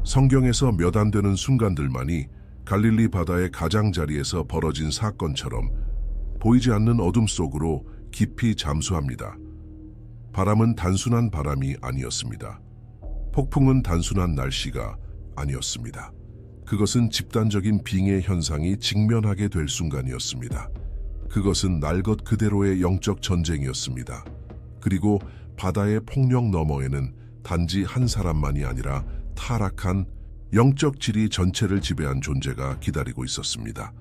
성경에서 몇 안 되는 순간들만이 갈릴리 바다의 가장자리에서 벌어진 사건처럼 보이지 않는 어둠 속으로 깊이 잠수합니다. 바람은 단순한 바람이 아니었습니다. 폭풍은 단순한 날씨가 아니었습니다. 그것은 집단적인 빙의 현상이 직면하게 될 순간이었습니다. 그것은 날 것 그대로의 영적 전쟁이었습니다. 그리고 바다의 폭력 너머에는 단지 한 사람만이 아니라 타락한 영적 질이 전체를 지배한 존재가 기다리고 있었습니다.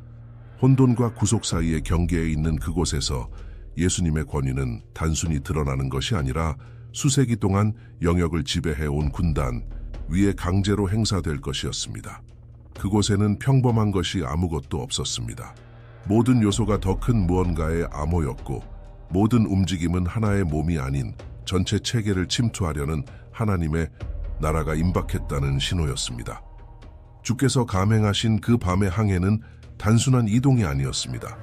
혼돈과 구속 사이의 경계에 있는 그곳에서 예수님의 권위는 단순히 드러나는 것이 아니라 수세기 동안 영역을 지배해온 군단 위에 강제로 행사될 것이었습니다. 그곳에는 평범한 것이 아무것도 없었습니다. 모든 요소가 더 큰 무언가의 암호였고 모든 움직임은 하나의 몸이 아닌 전체 체계를 침투하려는 하나님의 나라가 임박했다는 신호였습니다. 주께서 감행하신 그 밤의 항해는 단순한 이동이 아니었습니다.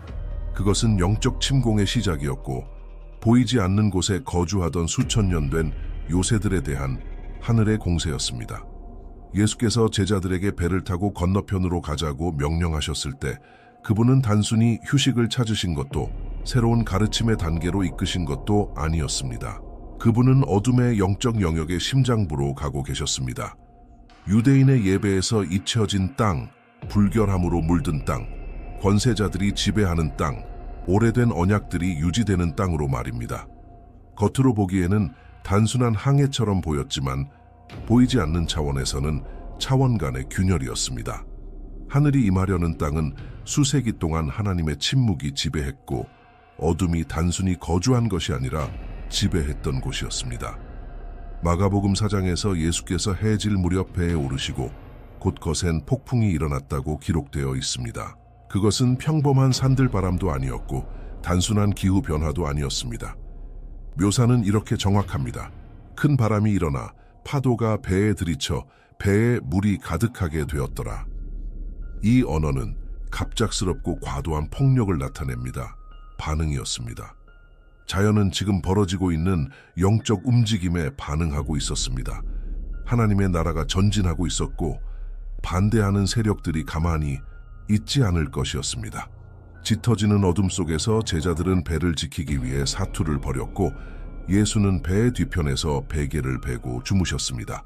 그것은 영적 침공의 시작이었고 보이지 않는 곳에 거주하던 수천 년 된 요새들에 대한 하늘의 공세였습니다. 예수께서 제자들에게 배를 타고 건너편으로 가자고 명령하셨을 때 그분은 단순히 휴식을 찾으신 것도 새로운 가르침의 단계로 이끄신 것도 아니었습니다. 그분은 어둠의 영적 영역의 심장부로 가고 계셨습니다. 유대인의 예배에서 잊혀진 땅, 불결함으로 물든 땅, 권세자들이 지배하는 땅, 오래된 언약들이 유지되는 땅으로 말입니다. 겉으로 보기에는 단순한 항해처럼 보였지만 보이지 않는 차원에서는 차원 간의 균열이었습니다. 하늘이 임하려는 땅은 수세기 동안 하나님의 침묵이 지배했고 어둠이 단순히 거주한 것이 아니라 지배했던 곳이었습니다. 마가복음 4장에서 예수께서 해질 무렵 배에 오르시고 곳곳엔 폭풍이 일어났다고 기록되어 있습니다. 그것은 평범한 산들바람도 아니었고 단순한 기후 변화도 아니었습니다. 묘사는 이렇게 정확합니다. 큰 바람이 일어나 파도가 배에 들이쳐 배에 물이 가득하게 되었더라. 이 언어는 갑작스럽고 과도한 폭력을 나타냅니다. 반응이었습니다. 자연은 지금 벌어지고 있는 영적 움직임에 반응하고 있었습니다. 하나님의 나라가 전진하고 있었고 반대하는 세력들이 가만히 있지 않을 것이었습니다. 짙어지는 어둠 속에서 제자들은 배를 지키기 위해 사투를 벌였고 예수는 배의 뒤편에서 베개를 베고 주무셨습니다.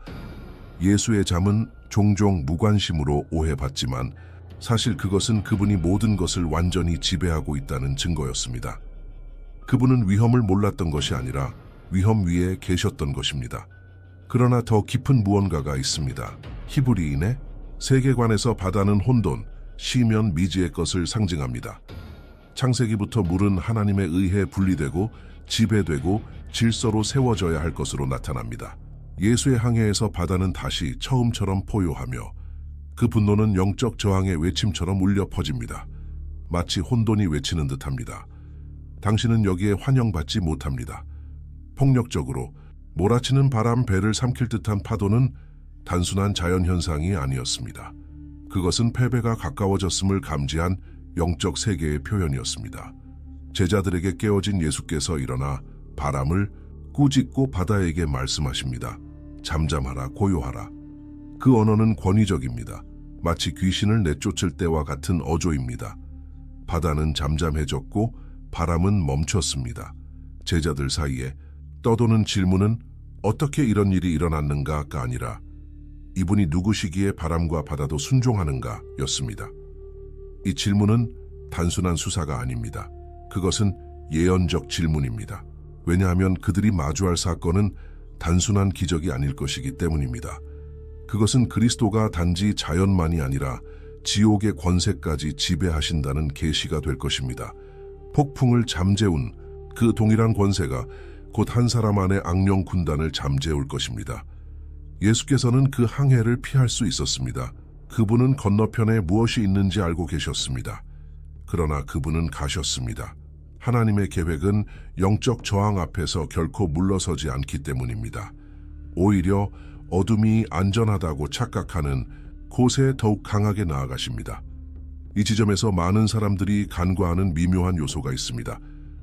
예수의 잠은 종종 무관심으로 오해받지만 사실 그것은 그분이 모든 것을 완전히 지배하고 있다는 증거였습니다. 그분은 위험을 몰랐던 것이 아니라 위험 위에 계셨던 것입니다. 그러나 더 깊은 무언가가 있습니다. 히브리인의 세계관에서 바다는 혼돈, 시면 미지의 것을 상징합니다. 창세기부터 물은 하나님에 의해 분리되고 지배되고 질서로 세워져야 할 것으로 나타납니다. 예수의 항해에서 바다는 다시 처음처럼 포효하며 그 분노는 영적 저항의 외침처럼 울려 퍼집니다. 마치 혼돈이 외치는 듯합니다. 당신은 여기에 환영받지 못합니다. 폭력적으로 몰아치는 바람 배를 삼킬 듯한 파도는 단순한 자연현상이 아니었습니다. 그것은 패배가 가까워졌음을 감지한 영적 세계의 표현이었습니다. 제자들에게 깨어진 예수께서 일어나 바람을 꾸짖고 바다에게 말씀하십니다. 잠잠하라, 고요하라. 그 언어는 권위적입니다. 마치 귀신을 내쫓을 때와 같은 어조입니다. 바다는 잠잠해졌고 바람은 멈췄습니다. 제자들 사이에 떠도는 질문은 어떻게 이런 일이 일어났는가가 아니라 이분이 누구시기에 바람과 바다도 순종하는가 였습니다. 이 질문은 단순한 수사가 아닙니다. 그것은 예언적 질문입니다. 왜냐하면 그들이 마주할 사건은 단순한 기적이 아닐 것이기 때문입니다. 그것은 그리스도가 단지 자연만이 아니라 지옥의 권세까지 지배하신다는 계시가 될 것입니다. 폭풍을 잠재운 그 동일한 권세가 곧 한 사람 안의 악령 군단을 잠재울 것입니다. 예수께서는 그 항해를 피할 수 있었습니다. 그분은 건너편에 무엇이 있는지 알고 계셨습니다. 그러나 그분은 가셨습니다. 하나님의 계획은 영적 저항 앞에서 결코 물러서지 않기 때문입니다. 오히려 어둠이 안전하다고 착각하는 곳에 더욱 강하게 나아가십니다. 이 지점에서 많은 사람들이 간과하는 미묘한 요소가 있습니다.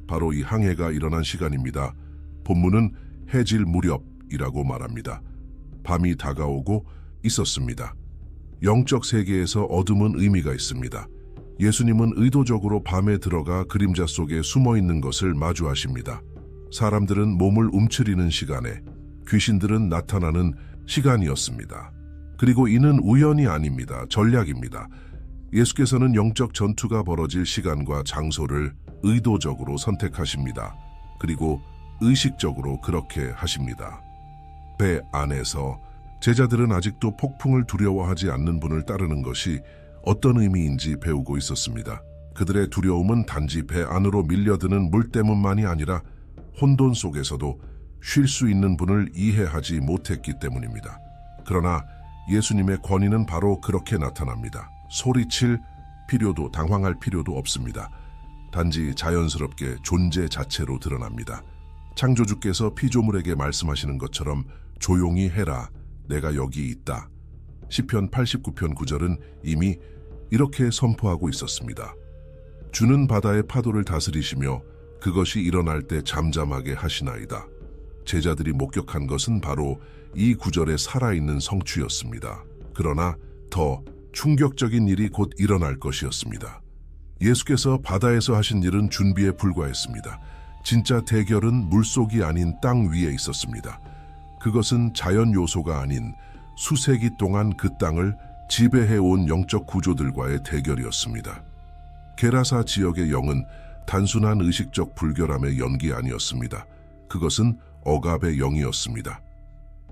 바로 이 항해가 일어난 시간입니다. 본문은 해질 무렵이라고 말합니다. 밤이 다가오고 있었습니다. 영적 세계에서 어둠은 의미가 있습니다. 예수님은 의도적으로 밤에 들어가 그림자 속에 숨어 있는 것을 마주하십니다. 사람들은 몸을 움츠리는 시간에, 귀신들은 나타나는 시간이었습니다. 그리고 이는 우연이 아닙니다. 전략입니다. 예수께서는 영적 전투가 벌어질 시간과 장소를 의도적으로 선택하십니다. 그리고 의식적으로 그렇게 하십니다. 배 안에서 제자들은 아직도 폭풍을 두려워하지 않는 분을 따르는 것이 어떤 의미인지 배우고 있었습니다. 그들의 두려움은 단지 배 안으로 밀려드는 물 때문만이 아니라 혼돈 속에서도 쉴 수 있는 분을 이해하지 못했기 때문입니다. 그러나 예수님의 권위는 바로 그렇게 나타납니다. 소리칠 필요도 당황할 필요도 없습니다. 단지 자연스럽게 존재 자체로 드러납니다. 창조주께서 피조물에게 말씀하시는 것처럼 조용히 해라, 내가 여기 있다. 시편 89편 9절은 이미 이렇게 선포하고 있었습니다. 주는 바다의 파도를 다스리시며 그것이 일어날 때 잠잠하게 하시나이다. 제자들이 목격한 것은 바로 이 구절의 살아있는 성취였습니다. 그러나 더 충격적인 일이 곧 일어날 것이었습니다. 예수께서 바다에서 하신 일은 준비에 불과했습니다. 진짜 대결은 물속이 아닌 땅 위에 있었습니다. 그것은 자연 요소가 아닌 수세기 동안 그 땅을 지배해온 영적 구조들과의 대결이었습니다. 게라사 지역의 영은 단순한 의식적 불결함의 연기 아니었습니다. 그것은 억압의 영이었습니다.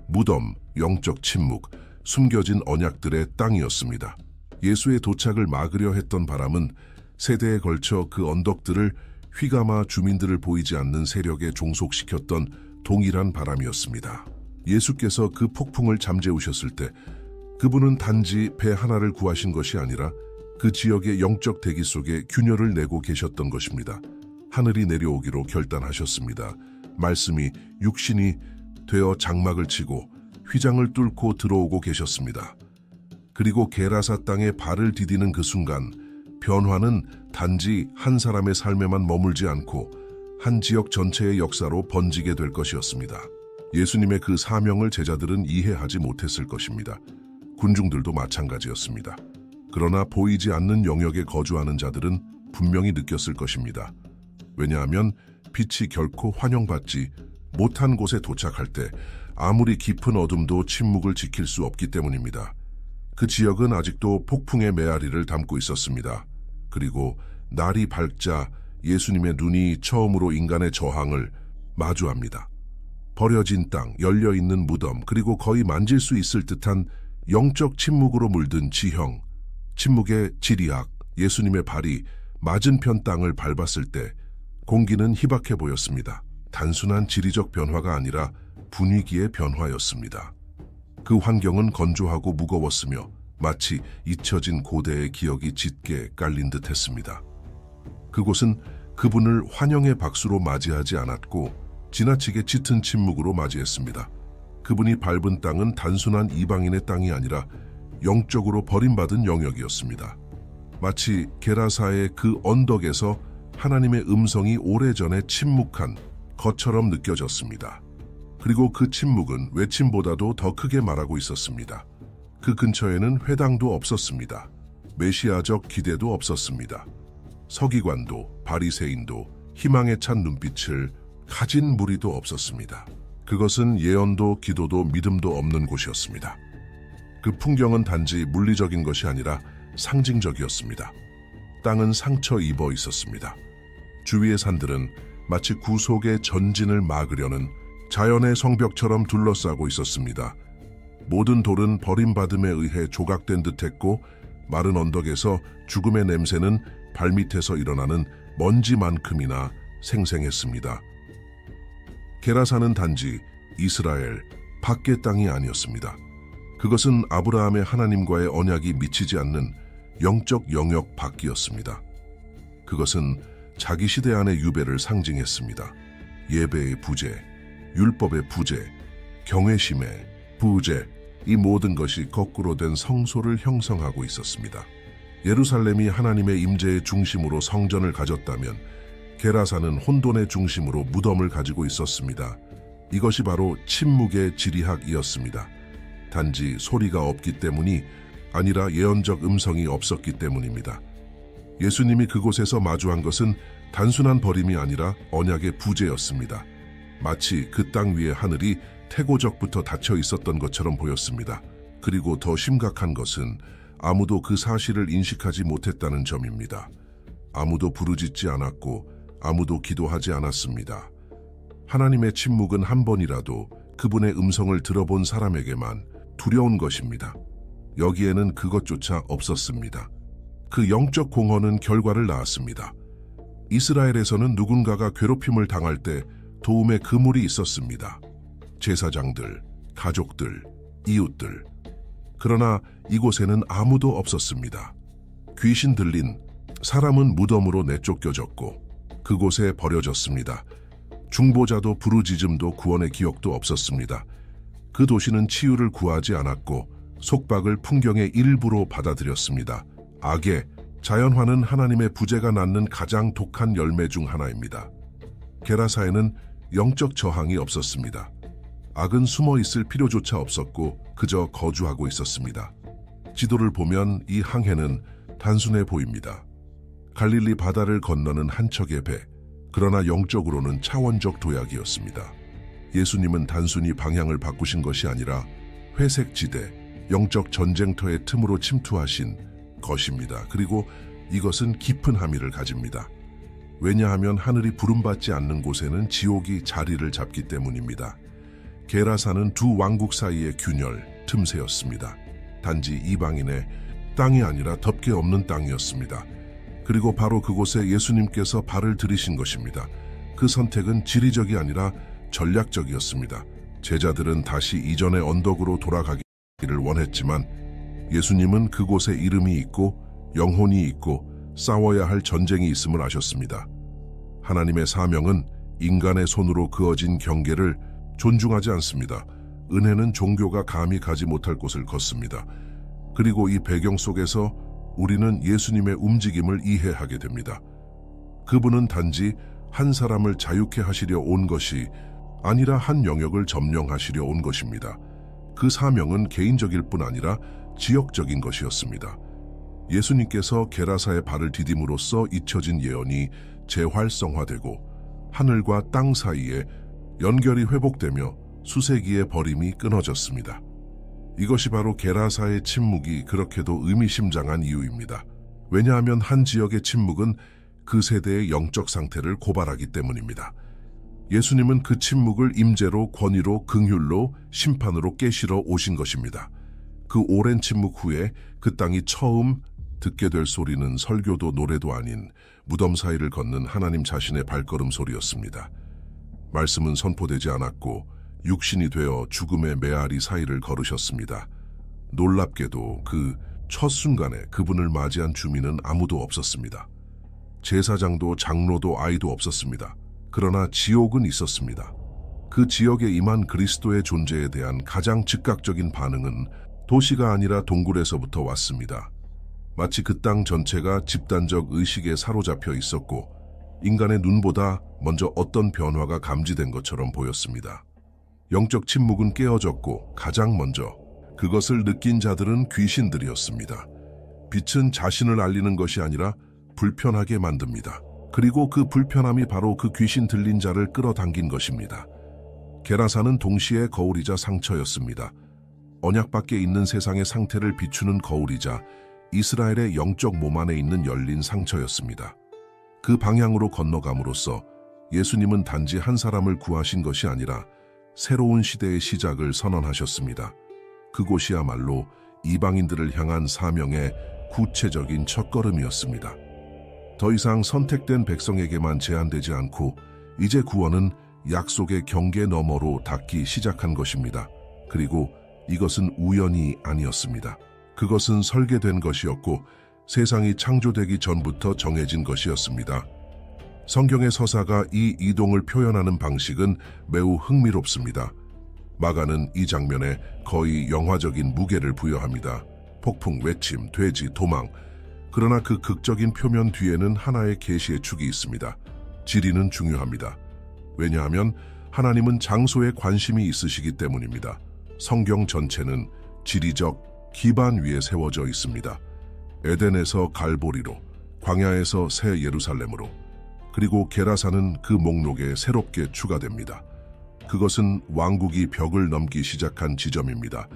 무덤, 영적 침묵, 숨겨진 언약들의 땅이었습니다. 예수의 도착을 막으려 했던 바람은 세대에 걸쳐 그 언덕들을 휘감아 주민들을 보이지 않는 세력에 종속시켰던 동일한 바람이었습니다. 예수께서 그 폭풍을 잠재우셨을 때 그분은 단지 배 하나를 구하신 것이 아니라 그 지역의 영적 대기 속에 균열을 내고 계셨던 것입니다. 하늘이 내려오기로 결단하셨습니다. 말씀이 육신이 되어 장막을 치고 휘장을 뚫고 들어오고 계셨습니다. 그리고 게라사 땅에 발을 디디는 그 순간 변화는 단지 한 사람의 삶에만 머물지 않고 한 지역 전체의 역사로 번지게 될 것이었습니다. 예수님의 그 사명을 제자들은 이해하지 못했을 것입니다. 군중들도 마찬가지였습니다. 그러나 보이지 않는 영역에 거주하는 자들은 분명히 느꼈을 것입니다. 왜냐하면 빛이 결코 환영받지 못한 곳에 도착할 때 아무리 깊은 어둠도 침묵을 지킬 수 없기 때문입니다. 그 지역은 아직도 폭풍의 메아리를 담고 있었습니다. 그리고 날이 밝자 예수님의 눈이 처음으로 인간의 저항을 마주합니다. 버려진 땅, 열려있는 무덤, 그리고 거의 만질 수 있을 듯한 영적 침묵으로 물든 지형, 침묵의 지리학, 예수님의 발이 맞은편 땅을 밟았을 때 공기는 희박해 보였습니다. 단순한 지리적 변화가 아니라 분위기의 변화였습니다. 그 환경은 건조하고 무거웠으며 마치 잊혀진 고대의 기억이 짙게 깔린 듯 했습니다. 그곳은 그분을 환영의 박수로 맞이하지 않았고 지나치게 짙은 침묵으로 맞이했습니다. 그분이 밟은 땅은 단순한 이방인의 땅이 아니라 영적으로 버림받은 영역이었습니다. 마치 게라사의 그 언덕에서 하나님의 음성이 오래전에 침묵한 것처럼 느껴졌습니다. 그리고 그 침묵은 외침보다도 더 크게 말하고 있었습니다. 그 근처에는 회당도 없었습니다. 메시아적 기대도 없었습니다. 서기관도 바리새인도 희망에 찬 눈빛을 가진 무리도 없었습니다. 그것은 예언도 기도도 믿음도 없는 곳이었습니다. 그 풍경은 단지 물리적인 것이 아니라 상징적이었습니다. 땅은 상처 입어 있었습니다. 주위의 산들은 마치 구속의 전진을 막으려는 자연의 성벽처럼 둘러싸고 있었습니다. 모든 돌은 버림받음에 의해 조각된 듯했고 마른 언덕에서 죽음의 냄새는 발밑에서 일어나는 먼지만큼이나 생생했습니다. 게라사는 단지 이스라엘 밖의 땅이 아니었습니다. 그것은 아브라함의 하나님과의 언약이 미치지 않는 영적 영역 밖이었습니다. 그것은 자기 시대 안의 유배를 상징했습니다. 예배의 부재, 율법의 부재, 경외심의 부재, 이 모든 것이 거꾸로 된 성소를 형성하고 있었습니다. 예루살렘이 하나님의 임재의 중심으로 성전을 가졌다면 게라사는 혼돈의 중심으로 무덤을 가지고 있었습니다. 이것이 바로 침묵의 지리학이었습니다. 단지 소리가 없기 때문이 아니라 예언적 음성이 없었기 때문입니다. 예수님이 그곳에서 마주한 것은 단순한 버림이 아니라 언약의 부재였습니다. 마치 그 땅 위에 하늘이 태고적부터 닫혀 있었던 것처럼 보였습니다. 그리고 더 심각한 것은 아무도 그 사실을 인식하지 못했다는 점입니다. 아무도 부르짖지 않았고 아무도 기도하지 않았습니다. 하나님의 침묵은 한 번이라도 그분의 음성을 들어본 사람에게만 두려운 것입니다. 여기에는 그것조차 없었습니다. 그 영적 공허는 결과를 낳았습니다. 이스라엘에서는 누군가가 괴롭힘을 당할 때 도움의 그물이 있었습니다. 제사장들, 가족들, 이웃들. 그러나 이곳에는 아무도 없었습니다. 귀신 들린 사람은 무덤으로 내쫓겨졌고 그곳에 버려졌습니다. 중보자도 부르짖음도 구원의 기억도 없었습니다. 그 도시는 치유를 구하지 않았고 속박을 풍경의 일부로 받아들였습니다. 악의 자연화는 하나님의 부재가 낳는 가장 독한 열매 중 하나입니다. 게라사에는 영적 저항이 없었습니다. 악은 숨어 있을 필요조차 없었고 그저 거주하고 있었습니다. 지도를 보면 이 항해는 단순해 보입니다. 갈릴리 바다를 건너는 한 척의 배, 그러나 영적으로는 차원적 도약이었습니다. 예수님은 단순히 방향을 바꾸신 것이 아니라 회색 지대, 영적 전쟁터의 틈으로 침투하신 것입니다. 그리고 이것은 깊은 함의를 가집니다. 왜냐하면 하늘이 부름받지 않는 곳에는 지옥이 자리를 잡기 때문입니다. 게라사는 두 왕국 사이의 균열, 틈새였습니다. 단지 이방인의 땅이 아니라 덮개 없는 땅이었습니다. 그리고 바로 그곳에 예수님께서 발을 들이신 것입니다. 그 선택은 지리적이 아니라 전략적이었습니다. 제자들은 다시 이전의 언덕으로 돌아가기를 원했지만 예수님은 그곳에 이름이 있고 영혼이 있고 싸워야 할 전쟁이 있음을 아셨습니다. 하나님의 사명은 인간의 손으로 그어진 경계를 존중하지 않습니다. 은혜는 종교가 감히 가지 못할 곳을 걷습니다. 그리고 이 배경 속에서 우리는 예수님의 움직임을 이해하게 됩니다. 그분은 단지 한 사람을 자유케 하시려 온 것이 아니라 한 영역을 점령하시려 온 것입니다. 그 사명은 개인적일 뿐 아니라 지역적인 것이었습니다. 예수님께서 게라사의 발을 디딤으로써 잊혀진 예언이 재활성화되고 하늘과 땅 사이에 연결이 회복되며 수세기의 버림이 끊어졌습니다. 이것이 바로 게라사의 침묵이 그렇게도 의미심장한 이유입니다. 왜냐하면 한 지역의 침묵은 그 세대의 영적 상태를 고발하기 때문입니다. 예수님은 그 침묵을 임재로, 권위로, 긍휼로, 심판으로 깨시러 오신 것입니다. 그 오랜 침묵 후에 그 땅이 처음 듣게 될 소리는 설교도 노래도 아닌 무덤 사이를 걷는 하나님 자신의 발걸음 소리였습니다. 말씀은 선포되지 않았고 육신이 되어 죽음의 메아리 사이를 걸으셨습니다. 놀랍게도 그 첫 순간에 그분을 맞이한 주민은 아무도 없었습니다. 제사장도 장로도 아이도 없었습니다. 그러나 지옥은 있었습니다. 그 지역에 임한 그리스도의 존재에 대한 가장 즉각적인 반응은 도시가 아니라 동굴에서부터 왔습니다. 마치 그 땅 전체가 집단적 의식에 사로잡혀 있었고 인간의 눈보다 먼저 어떤 변화가 감지된 것처럼 보였습니다. 영적 침묵은 깨어졌고 가장 먼저 그것을 느낀 자들은 귀신들이었습니다. 빛은 자신을 알리는 것이 아니라 불편하게 만듭니다. 그리고 그 불편함이 바로 그 귀신 들린 자를 끌어당긴 것입니다. 게라사는 동시에 거울이자 상처였습니다. 언약 밖에 있는 세상의 상태를 비추는 거울이자 이스라엘의 영적 몸 안에 있는 열린 상처였습니다. 그 방향으로 건너감으로써 예수님은 단지 한 사람을 구하신 것이 아니라 새로운 시대의 시작을 선언하셨습니다. 그곳이야말로 이방인들을 향한 사명의 구체적인 첫걸음이었습니다. 더 이상 선택된 백성에게만 제한되지 않고 이제 구원은 약속의 경계 너머로 닿기 시작한 것입니다. 그리고 이것은 우연이 아니었습니다. 그것은 설계된 것이었고 세상이 창조되기 전부터 정해진 것이었습니다. 성경의 서사가 이 이동을 표현하는 방식은 매우 흥미롭습니다. 마가는 이 장면에 거의 영화적인 무게를 부여합니다. 폭풍, 외침, 돼지, 도망. 그러나 그 극적인 표면 뒤에는 하나의 계시의 축이 있습니다. 지리는 중요합니다. 왜냐하면 하나님은 장소에 관심이 있으시기 때문입니다. 성경 전체는 지리적 기반 위에 세워져 있습니다. 에덴에서 갈보리로, 광야에서 새 예루살렘으로, 그리고 게라사는 그 목록에 새롭게 추가됩니다. 그것은 왕국이 벽을 넘기 시작한 지점입니다.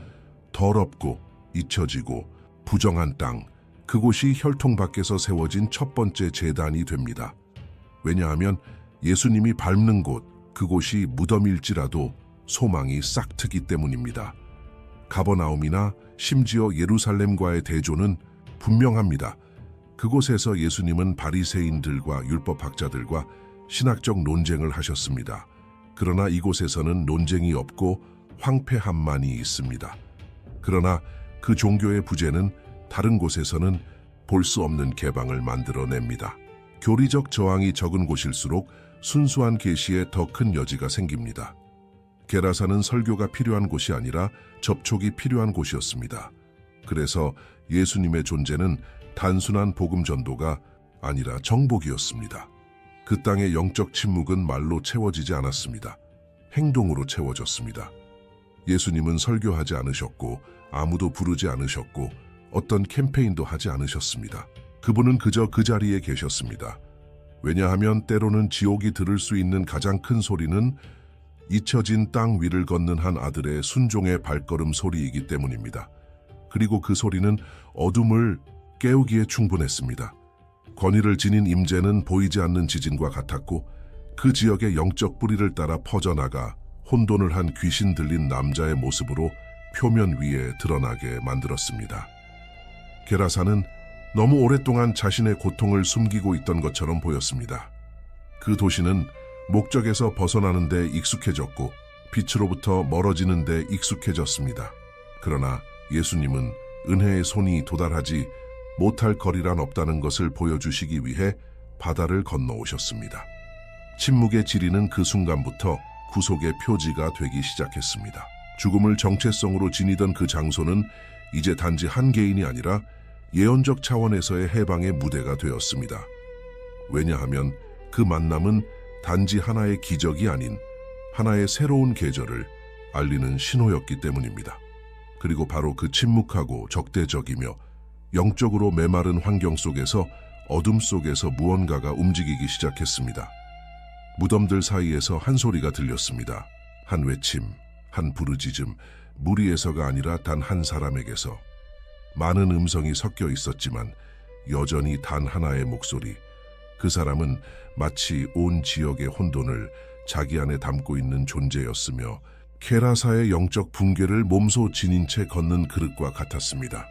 더럽고 잊혀지고 부정한 땅, 그곳이 혈통 밖에서 세워진 첫 번째 제단이 됩니다. 왜냐하면 예수님이 밟는 곳, 그곳이 무덤일지라도 소망이 싹트기 때문입니다. 가버나움이나 심지어 예루살렘과의 대조는 분명합니다. 그곳에서 예수님은 바리새인들과 율법학자들과 신학적 논쟁을 하셨습니다. 그러나 이곳에서는 논쟁이 없고 황폐함만이 있습니다. 그러나 그 종교의 부재는 다른 곳에서는 볼 수 없는 개방을 만들어냅니다. 교리적 저항이 적은 곳일수록 순수한 계시에 더 큰 여지가 생깁니다. 게라사는 설교가 필요한 곳이 아니라 접촉이 필요한 곳이었습니다. 그래서 예수님의 존재는 단순한 복음 전도가 아니라 정복이었습니다. 그 땅의 영적 침묵은 말로 채워지지 않았습니다. 행동으로 채워졌습니다. 예수님은 설교하지 않으셨고 아무도 부르지 않으셨고 어떤 캠페인도 하지 않으셨습니다. 그분은 그저 그 자리에 계셨습니다. 왜냐하면 때로는 지옥이 들을 수 있는 가장 큰 소리는 잊혀진 땅 위를 걷는 한 아들의 순종의 발걸음 소리이기 때문입니다. 그리고 그 소리는 어둠을 깨우기에 충분했습니다. 권위를 지닌 임재는 보이지 않는 지진과 같았고 그 지역의 영적 뿌리를 따라 퍼져나가 혼돈을 한 귀신 들린 남자의 모습으로 표면 위에 드러나게 만들었습니다. 게라사는 너무 오랫동안 자신의 고통을 숨기고 있던 것처럼 보였습니다. 그 도시는 목적에서 벗어나는 데 익숙해졌고 빛으로부터 멀어지는 데 익숙해졌습니다. 그러나 예수님은 은혜의 손이 도달하지 못할 거리란 없다는 것을 보여주시기 위해 바다를 건너오셨습니다. 침묵의 지리는 그 순간부터 구속의 표지가 되기 시작했습니다. 죽음을 정체성으로 지니던 그 장소는 이제 단지 한 개인이 아니라 예언적 차원에서의 해방의 무대가 되었습니다. 왜냐하면 그 만남은 단지 하나의 기적이 아닌 하나의 새로운 계절을 알리는 신호였기 때문입니다. 그리고 바로 그 침묵하고 적대적이며 영적으로 메마른 환경 속에서 어둠 속에서 무언가가 움직이기 시작했습니다. 무덤들 사이에서 한 소리가 들렸습니다. 한 외침, 한 부르짖음, 무리에서가 아니라 단 한 사람에게서. 많은 음성이 섞여 있었지만 여전히 단 하나의 목소리. 그 사람은 마치 온 지역의 혼돈을 자기 안에 담고 있는 존재였으며 게라사의 영적 붕괴를 몸소 지닌 채 걷는 그릇과 같았습니다.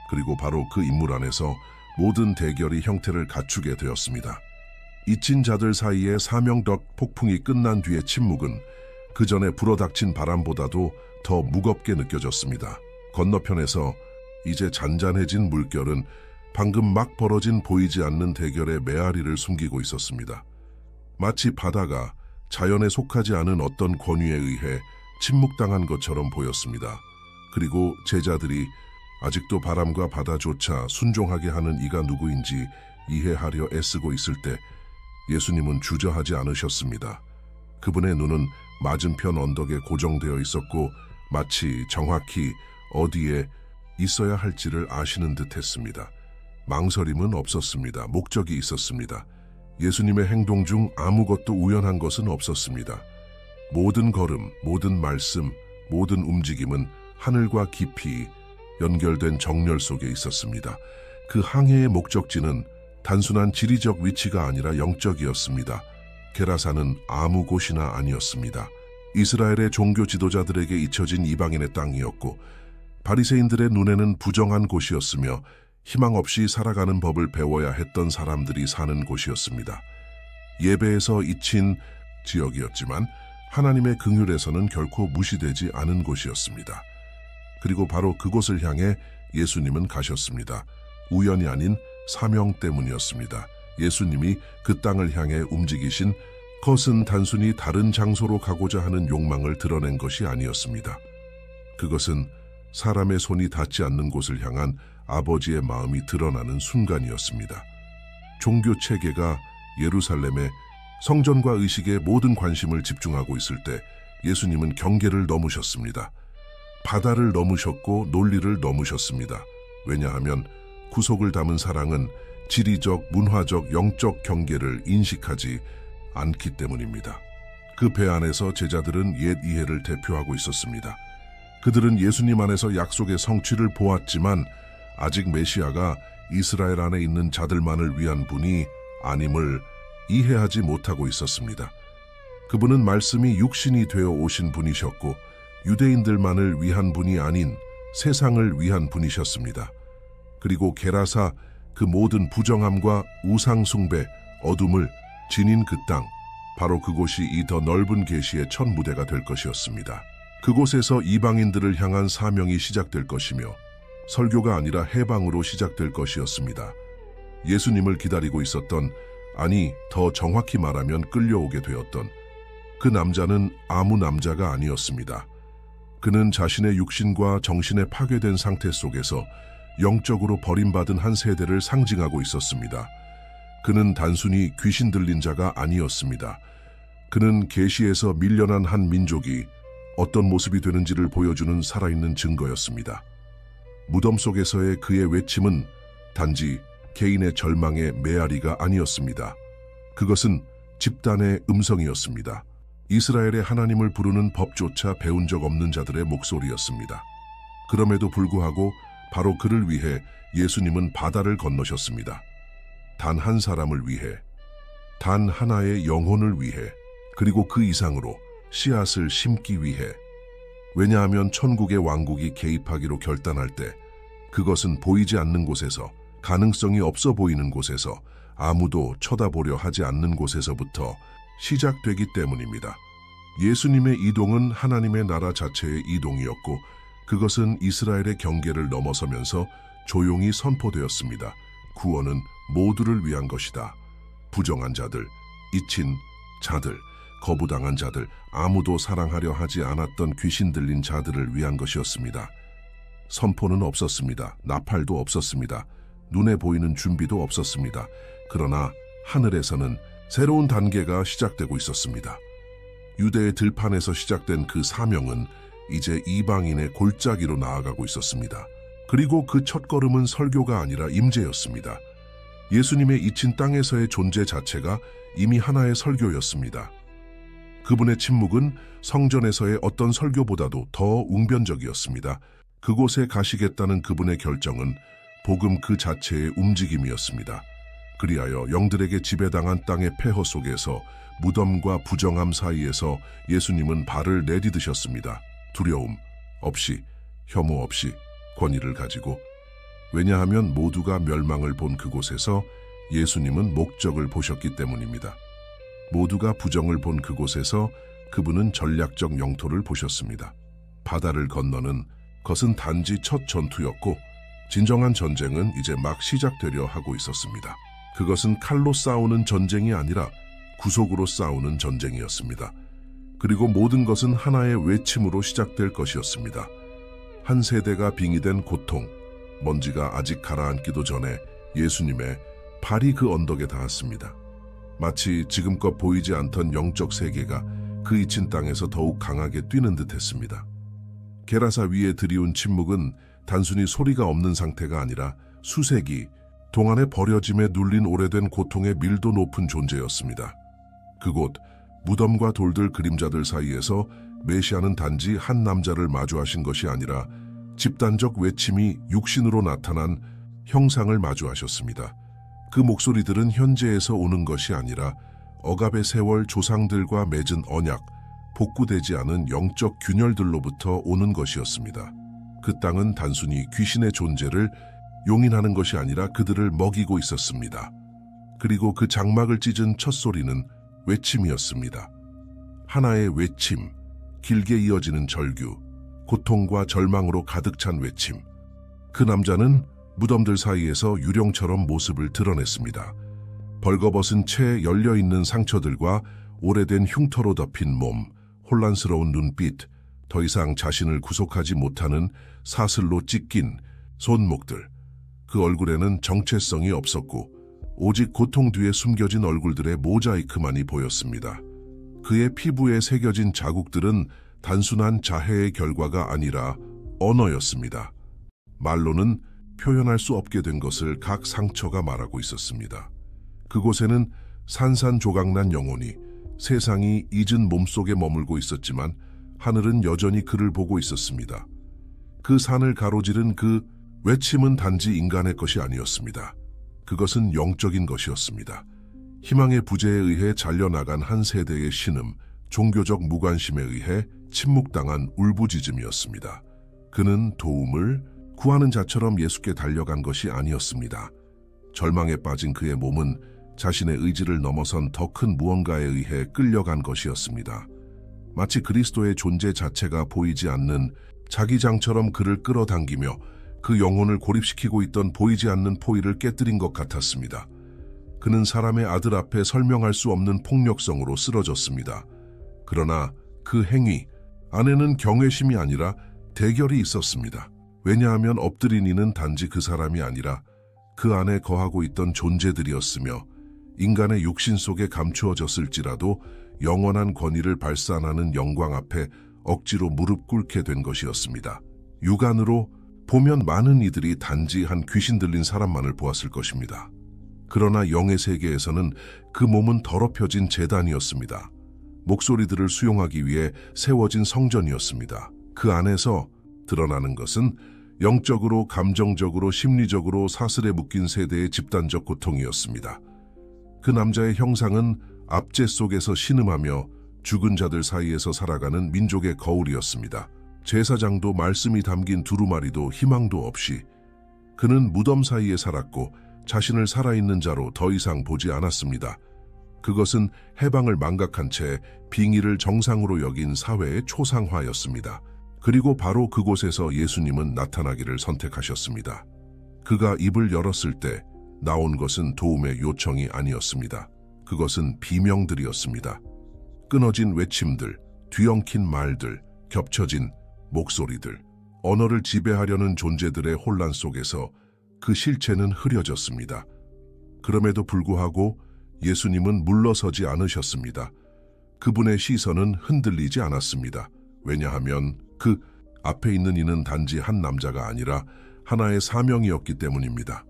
그리고 바로 그 인물 안에서 모든 대결이 형태를 갖추게 되었습니다. 잊힌 자들 사이의 사명적 폭풍이 끝난 뒤의 침묵은 그 전에 불어닥친 바람보다도 더 무겁게 느껴졌습니다. 건너편에서 이제 잔잔해진 물결은 방금 막 벌어진 보이지 않는 대결의 메아리를 숨기고 있었습니다. 마치 바다가 자연에 속하지 않은 어떤 권위에 의해 침묵당한 것처럼 보였습니다. 그리고 제자들이 아직도 바람과 바다조차 순종하게 하는 이가 누구인지 이해하려 애쓰고 있을 때 예수님은 주저하지 않으셨습니다. 그분의 눈은 맞은편 언덕에 고정되어 있었고 마치 정확히 어디에 있어야 할지를 아시는 듯 했습니다. 망설임은 없었습니다. 목적이 있었습니다. 예수님의 행동 중 아무것도 우연한 것은 없었습니다. 모든 걸음, 모든 말씀, 모든 움직임은 하늘과 깊이 연결된 정렬 속에 있었습니다. 그 항해의 목적지는 단순한 지리적 위치가 아니라 영적이었습니다. 게라사는 아무 곳이나 아니었습니다. 이스라엘의 종교 지도자들에게 잊혀진 이방인의 땅이었고 바리새인들의 눈에는 부정한 곳이었으며 희망 없이 살아가는 법을 배워야 했던 사람들이 사는 곳이었습니다. 예배에서 잊힌 지역이었지만 하나님의 긍휼에서는 결코 무시되지 않은 곳이었습니다. 그리고 바로 그곳을 향해 예수님은 가셨습니다. 우연이 아닌 사명 때문이었습니다. 예수님이 그 땅을 향해 움직이신 것은 단순히 다른 장소로 가고자 하는 욕망을 드러낸 것이 아니었습니다. 그것은 사람의 손이 닿지 않는 곳을 향한 아버지의 마음이 드러나는 순간이었습니다. 종교 체계가 예루살렘의 성전과 의식에 모든 관심을 집중하고 있을 때 예수님은 경계를 넘으셨습니다. 바다를 넘으셨고 논리를 넘으셨습니다. 왜냐하면 구속을 담은 사랑은 지리적, 문화적, 영적 경계를 인식하지 않기 때문입니다. 그 배 안에서 제자들은 옛 이해를 대표하고 있었습니다. 그들은 예수님 안에서 약속의 성취를 보았지만 아직 메시아가 이스라엘 안에 있는 자들만을 위한 분이 아님을 이해하지 못하고 있었습니다. 그분은 말씀이 육신이 되어 오신 분이셨고 유대인들만을 위한 분이 아닌 세상을 위한 분이셨습니다. 그리고 게라사 그 모든 부정함과 우상숭배, 어둠을 지닌 그 땅, 바로 그곳이 이 더 넓은 계시의 첫 무대가 될 것이었습니다. 그곳에서 이방인들을 향한 사명이 시작될 것이며 설교가 아니라 해방으로 시작될 것이었습니다. 예수님을 기다리고 있었던, 아니 더 정확히 말하면 끌려오게 되었던 그 남자는 아무 남자가 아니었습니다. 그는 자신의 육신과 정신에 파괴된 상태 속에서 영적으로 버림받은 한 세대를 상징하고 있었습니다. 그는 단순히 귀신 들린 자가 아니었습니다. 그는 계시에서 밀려난 한 민족이 어떤 모습이 되는지를 보여주는 살아있는 증거였습니다. 무덤 속에서의 그의 외침은 단지 개인의 절망의 메아리가 아니었습니다. 그것은 집단의 음성이었습니다. 이스라엘의 하나님을 부르는 법조차 배운 적 없는 자들의 목소리였습니다. 그럼에도 불구하고 바로 그를 위해 예수님은 바다를 건너셨습니다. 단 한 사람을 위해, 단 하나의 영혼을 위해, 그리고 그 이상으로 씨앗을 심기 위해. 왜냐하면 천국의 왕국이 개입하기로 결단할 때 그것은 보이지 않는 곳에서, 가능성이 없어 보이는 곳에서, 아무도 쳐다보려 하지 않는 곳에서부터 시작되기 때문입니다. 예수님의 이동은 하나님의 나라 자체의 이동이었고 그것은 이스라엘의 경계를 넘어서면서 조용히 선포되었습니다. 구원은 모두를 위한 것이다. 부정한 자들, 잊힌 자들, 거부당한 자들, 아무도 사랑하려 하지 않았던 귀신 들린 자들을 위한 것이었습니다. 선포는 없었습니다. 나팔도 없었습니다. 눈에 보이는 준비도 없었습니다. 그러나 하늘에서는 새로운 단계가 시작되고 있었습니다. 유대의 들판에서 시작된 그 사명은 이제 이방인의 골짜기로 나아가고 있었습니다. 그리고 그 첫걸음은 설교가 아니라 임재였습니다. 예수님의 잊힌 땅에서의 존재 자체가 이미 하나의 설교였습니다. 그분의 침묵은 성전에서의 어떤 설교보다도 더 웅변적이었습니다. 그곳에 가시겠다는 그분의 결정은 복음 그 자체의 움직임이었습니다. 그리하여 영들에게 지배당한 땅의 폐허 속에서 무덤과 부정함 사이에서 예수님은 발을 내디드셨습니다. 두려움 없이, 혐오 없이, 권위를 가지고. 왜냐하면 모두가 멸망을 본 그곳에서 예수님은 목적을 보셨기 때문입니다. 모두가 부정을 본 그곳에서 그분은 전략적 영토를 보셨습니다. 바다를 건너는 것은 단지 첫 전투였고 진정한 전쟁은 이제 막 시작되려 하고 있었습니다. 그것은 칼로 싸우는 전쟁이 아니라 구속으로 싸우는 전쟁이었습니다. 그리고 모든 것은 하나의 외침으로 시작될 것이었습니다. 한 세대가 빙의된 고통, 먼지가 아직 가라앉기도 전에 예수님의 발이 그 언덕에 닿았습니다. 마치 지금껏 보이지 않던 영적 세계가 그 잊힌 땅에서 더욱 강하게 뛰는 듯했습니다. 게라사 위에 드리운 침묵은 단순히 소리가 없는 상태가 아니라 수세기 동안의 버려짐에 눌린 오래된 고통의 밀도 높은 존재였습니다. 그곳 무덤과 돌들 그림자들 사이에서 메시아는 단지 한 남자를 마주하신 것이 아니라 집단적 외침이 육신으로 나타난 형상을 마주하셨습니다. 그 목소리들은 현재에서 오는 것이 아니라 억압의 세월 조상들과 맺은 언약, 복구되지 않은 영적 균열들로부터 오는 것이었습니다. 그 땅은 단순히 귀신의 존재를 용인하는 것이 아니라 그들을 먹이고 있었습니다. 그리고 그 장막을 찢은 첫 소리는 외침이었습니다. 하나의 외침, 길게 이어지는 절규, 고통과 절망으로 가득 찬 외침. 그 남자는 무덤들 사이에서 유령처럼 모습을 드러냈습니다. 벌거벗은 채 열려있는 상처들과 오래된 흉터로 덮인 몸, 혼란스러운 눈빛, 더 이상 자신을 구속하지 못하는 사슬로 찢긴 손목들. 그 얼굴에는 정체성이 없었고 오직 고통 뒤에 숨겨진 얼굴들의 모자이크만이 보였습니다. 그의 피부에 새겨진 자국들은 단순한 자해의 결과가 아니라 언어였습니다. 말로는 표현할 수 없게 된 것을 각 상처가 말하고 있었습니다. 그곳에는 산산조각난 영혼이 세상이 잊은 몸속에 머물고 있었지만 하늘은 여전히 그를 보고 있었습니다. 그 산을 가로지른 그 외침은 단지 인간의 것이 아니었습니다. 그것은 영적인 것이었습니다. 희망의 부재에 의해 잘려나간 한 세대의 신음, 종교적 무관심에 의해 침묵당한 울부짖음이었습니다. 그는 도움을 구하는 자처럼 예수께 달려간 것이 아니었습니다. 절망에 빠진 그의 몸은 자신의 의지를 넘어선 더 큰 무언가에 의해 끌려간 것이었습니다. 마치 그리스도의 존재 자체가 보이지 않는 자기장처럼 그를 끌어당기며 그 영혼을 고립시키고 있던 보이지 않는 포위를 깨뜨린 것 같았습니다. 그는 사람의 아들 앞에 설명할 수 없는 폭력성으로 쓰러졌습니다. 그러나 그 행위 안에는 경외심이 아니라 대결이 있었습니다. 왜냐하면 엎드린 이는 단지 그 사람이 아니라 그 안에 거하고 있던 존재들이었으며 인간의 육신 속에 감추어졌을지라도 영원한 권위를 발산하는 영광 앞에 억지로 무릎 꿇게 된 것이었습니다. 육안으로 보면 많은 이들이 단지 한 귀신 들린 사람만을 보았을 것입니다. 그러나 영의 세계에서는 그 몸은 더럽혀진 제단이었습니다. 목소리들을 수용하기 위해 세워진 성전이었습니다. 그 안에서 드러나는 것은 영적으로, 감정적으로, 심리적으로 사슬에 묶인 세대의 집단적 고통이었습니다. 그 남자의 형상은 압제 속에서 신음하며 죽은 자들 사이에서 살아가는 민족의 거울이었습니다. 제사장도 말씀이 담긴 두루마리도 희망도 없이 그는 무덤 사이에 살았고 자신을 살아있는 자로 더 이상 보지 않았습니다. 그것은 해방을 망각한 채 빙의를 정상으로 여긴 사회의 초상화였습니다. 그리고 바로 그곳에서 예수님은 나타나기를 선택하셨습니다. 그가 입을 열었을 때 나온 것은 도움의 요청이 아니었습니다. 그것은 비명들이었습니다. 끊어진 외침들, 뒤엉킨 말들, 겹쳐진 목소리들, 언어를 지배하려는 존재들의 혼란 속에서 그 실체는 흐려졌습니다. 그럼에도 불구하고 예수님은 물러서지 않으셨습니다. 그분의 시선은 흔들리지 않았습니다. 왜냐하면 그 앞에 있는 이는 단지 한 남자가 아니라 하나의 사명이었기 때문입니다.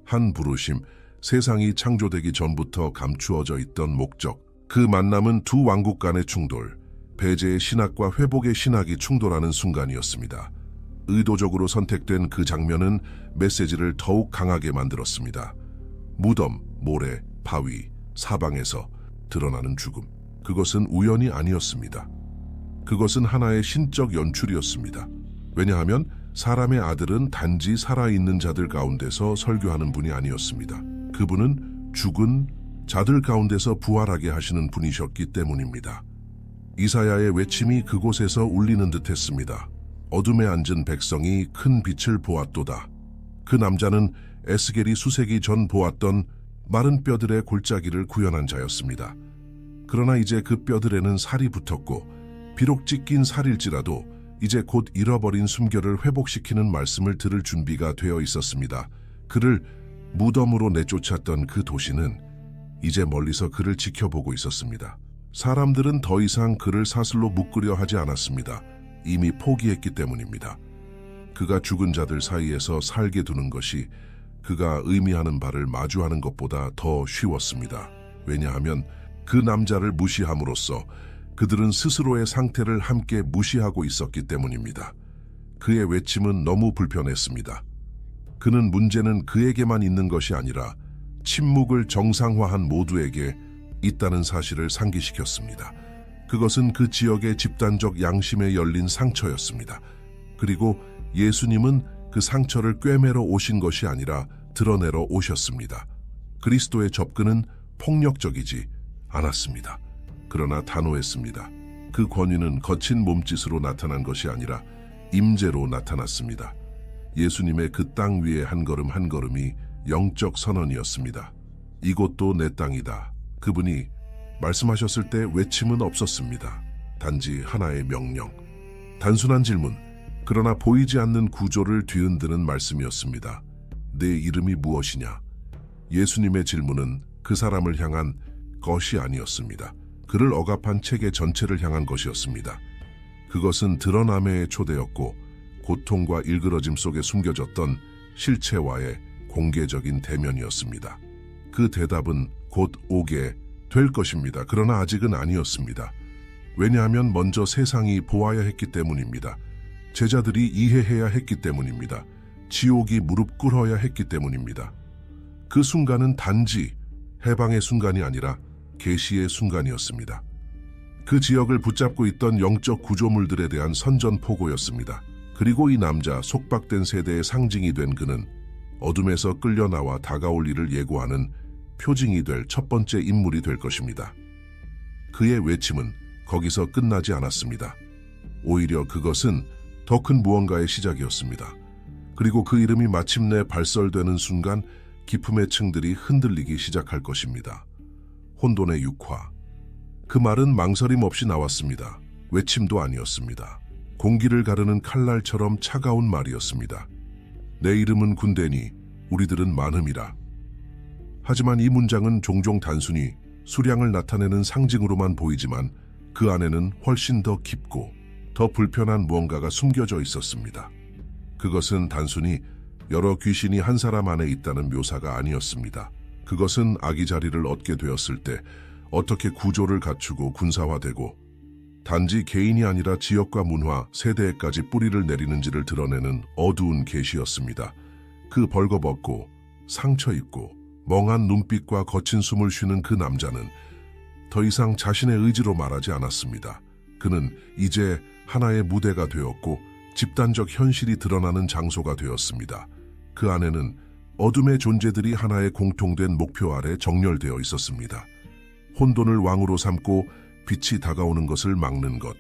한 부르심, 세상이 창조되기 전부터 감추어져 있던 목적, 그 만남은 두 왕국 간의 충돌, 배제의 신학과 회복의 신학이 충돌하는 순간이었습니다. 의도적으로 선택된 그 장면은 메시지를 더욱 강하게 만들었습니다. 무덤, 모래, 바위, 사방에서 드러나는 죽음. 그것은 우연이 아니었습니다. 그것은 하나의 신적 연출이었습니다. 왜냐하면 사람의 아들은 단지 살아있는 자들 가운데서 설교하는 분이 아니었습니다. 그분은 죽은 자들 가운데서 부활하게 하시는 분이셨기 때문입니다. 이사야의 외침이 그곳에서 울리는 듯했습니다. 어둠에 앉은 백성이 큰 빛을 보았도다. 그 남자는 에스겔이 수세기 전 보았던 마른 뼈들의 골짜기를 구현한 자였습니다. 그러나 이제 그 뼈들에는 살이 붙었고 비록 찢긴 살일지라도 이제 곧 잃어버린 숨결을 회복시키는 말씀을 들을 준비가 되어 있었습니다. 그를 무덤으로 내쫓았던 그 도시는 이제 멀리서 그를 지켜보고 있었습니다. 사람들은 더 이상 그를 사슬로 묶으려 하지 않았습니다. 이미 포기했기 때문입니다. 그가 죽은 자들 사이에서 살게 두는 것이 그가 의미하는 바를 마주하는 것보다 더 쉬웠습니다. 왜냐하면 그 남자를 무시함으로써 그들은 스스로의 상태를 함께 무시하고 있었기 때문입니다. 그의 외침은 너무 불편했습니다. 그는 문제는 그에게만 있는 것이 아니라 침묵을 정상화한 모두에게 있다는 사실을 상기시켰습니다. 그것은 그 지역의 집단적 양심에 열린 상처였습니다. 그리고 예수님은 그 상처를 꿰매러 오신 것이 아니라 드러내러 오셨습니다. 그리스도의 접근은 폭력적이지 않았습니다. 그러나 단호했습니다. 그 권위는 거친 몸짓으로 나타난 것이 아니라 임재로 나타났습니다. 예수님의 그 땅 위에 한 걸음 한 걸음이 영적 선언이었습니다. 이곳도 내 땅이다. 그분이 말씀하셨을 때 외침은 없었습니다. 단지 하나의 명령. 단순한 질문, 그러나 보이지 않는 구조를 뒤흔드는 말씀이었습니다. 내 이름이 무엇이냐? 예수님의 질문은 그 사람을 향한 것이 아니었습니다. 그를 억압한 체계 전체를 향한 것이었습니다. 그것은 드러남의 초대였고 고통과 일그러짐 속에 숨겨졌던 실체와의 공개적인 대면이었습니다. 그 대답은 곧 오게 될 것입니다. 그러나 아직은 아니었습니다. 왜냐하면 먼저 세상이 보아야 했기 때문입니다. 제자들이 이해해야 했기 때문입니다. 지옥이 무릎 꿇어야 했기 때문입니다. 그 순간은 단지 해방의 순간이 아니라 계시의 순간이었습니다. 그 지역을 붙잡고 있던 영적 구조물들에 대한 선전포고였습니다. 그리고 이 남자, 속박된 세대의 상징이 된 그는 어둠에서 끌려나와 다가올 일을 예고하는 표징이 될 첫 번째 인물이 될 것입니다. 그의 외침은 거기서 끝나지 않았습니다. 오히려 그것은 더 큰 무언가의 시작이었습니다. 그리고 그 이름이 마침내 발설되는 순간 기품의 층들이 흔들리기 시작할 것입니다. 혼돈의 육화. 그 말은 망설임 없이 나왔습니다. 외침도 아니었습니다. 공기를 가르는 칼날처럼 차가운 말이었습니다. 내 이름은 군대니 우리들은 많음이라. 하지만 이 문장은 종종 단순히 수량을 나타내는 상징으로만 보이지만 그 안에는 훨씬 더 깊고 더 불편한 무언가가 숨겨져 있었습니다. 그것은 단순히 여러 귀신이 한 사람 안에 있다는 묘사가 아니었습니다. 그것은 악이 자리를 얻게 되었을 때 어떻게 구조를 갖추고 군사화되고 단지 개인이 아니라 지역과 문화, 세대에까지 뿌리를 내리는지를 드러내는 어두운 계시였습니다. 그 벌거벗고 상처 입고 멍한 눈빛과 거친 숨을 쉬는 그 남자는 더 이상 자신의 의지로 말하지 않았습니다. 그는 이제 하나의 무대가 되었고 집단적 현실이 드러나는 장소가 되었습니다. 그 안에는 어둠의 존재들이 하나의 공통된 목표 아래 정렬되어 있었습니다. 혼돈을 왕으로 삼고 빛이 다가오는 것을 막는 것.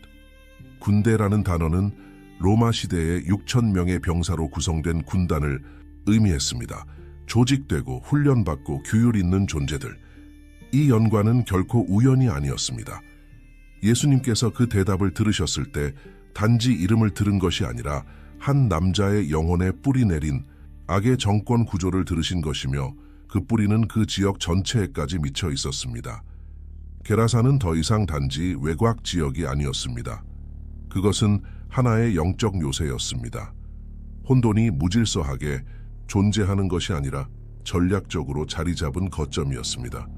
군대라는 단어는 로마 시대의 6,000명의 병사로 구성된 군단을 의미했습니다. 조직되고 훈련받고 규율 있는 존재들. 이 연관은 결코 우연이 아니었습니다. 예수님께서 그 대답을 들으셨을 때 단지 이름을 들은 것이 아니라 한 남자의 영혼에 뿌리 내린 악의 정권 구조를 들으신 것이며 그 뿌리는 그 지역 전체에까지 미쳐 있었습니다. 게라사는 더 이상 단지 외곽 지역이 아니었습니다. 그것은 하나의 영적 요새였습니다. 혼돈이 무질서하게 존재하는 것이 아니라 전략적으로 자리 잡은 거점이었습니다.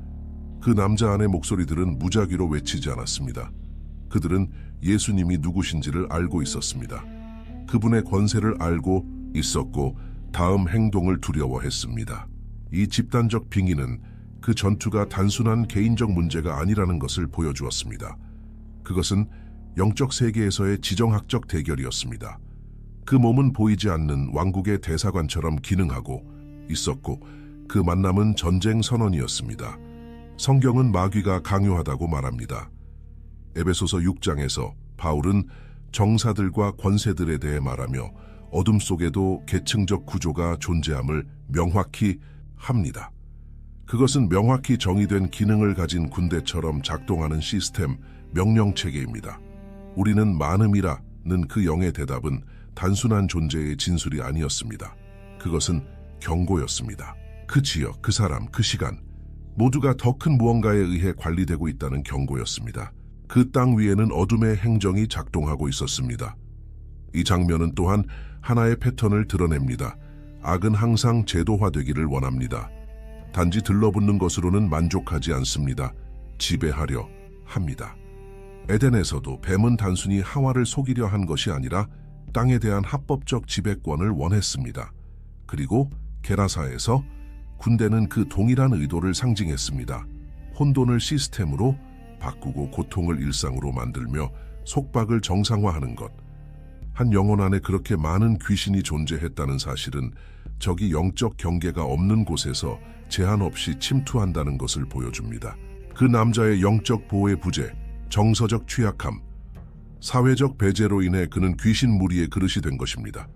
그 남자 안의 목소리들은 무작위로 외치지 않았습니다. 그들은 예수님이 누구신지를 알고 있었습니다. 그분의 권세를 알고 있었고 다음 행동을 두려워했습니다. 이 집단적 빙의는 그 전투가 단순한 개인적 문제가 아니라는 것을 보여주었습니다. 그것은 영적 세계에서의 지정학적 대결이었습니다. 그 몸은 보이지 않는 왕국의 대사관처럼 기능하고 있었고 그 만남은 전쟁 선언이었습니다. 성경은 마귀가 강요하다고 말합니다. 에베소서 6장에서 바울은 정사들과 권세들에 대해 말하며 어둠 속에도 계층적 구조가 존재함을 명확히 합니다. 그것은 명확히 정의된 기능을 가진 군대처럼 작동하는 시스템, 명령체계입니다. 우리는 많음이라는 그 영의 대답은 단순한 존재의 진술이 아니었습니다. 그것은 경고였습니다. 그 지역, 그 사람, 그 시간 모두가 더 큰 무언가에 의해 관리되고 있다는 경고였습니다. 그 땅 위에는 어둠의 행정이 작동하고 있었습니다. 이 장면은 또한 하나의 패턴을 드러냅니다. 악은 항상 제도화되기를 원합니다. 단지 들러붙는 것으로는 만족하지 않습니다. 지배하려 합니다. 에덴에서도 뱀은 단순히 하와를 속이려 한 것이 아니라 땅에 대한 합법적 지배권을 원했습니다. 그리고 게라사에서 군대는 그 동일한 의도를 상징했습니다. 혼돈을 시스템으로 바꾸고 고통을 일상으로 만들며 속박을 정상화하는 것. 한 영혼 안에 그렇게 많은 귀신이 존재했다는 사실은 적이 영적 경계가 없는 곳에서 제한 없이 침투한다는 것을 보여줍니다. 그 남자의 영적 보호의 부재, 정서적 취약함, 사회적 배제로 인해 그는 귀신 무리의 그릇이 된 것입니다.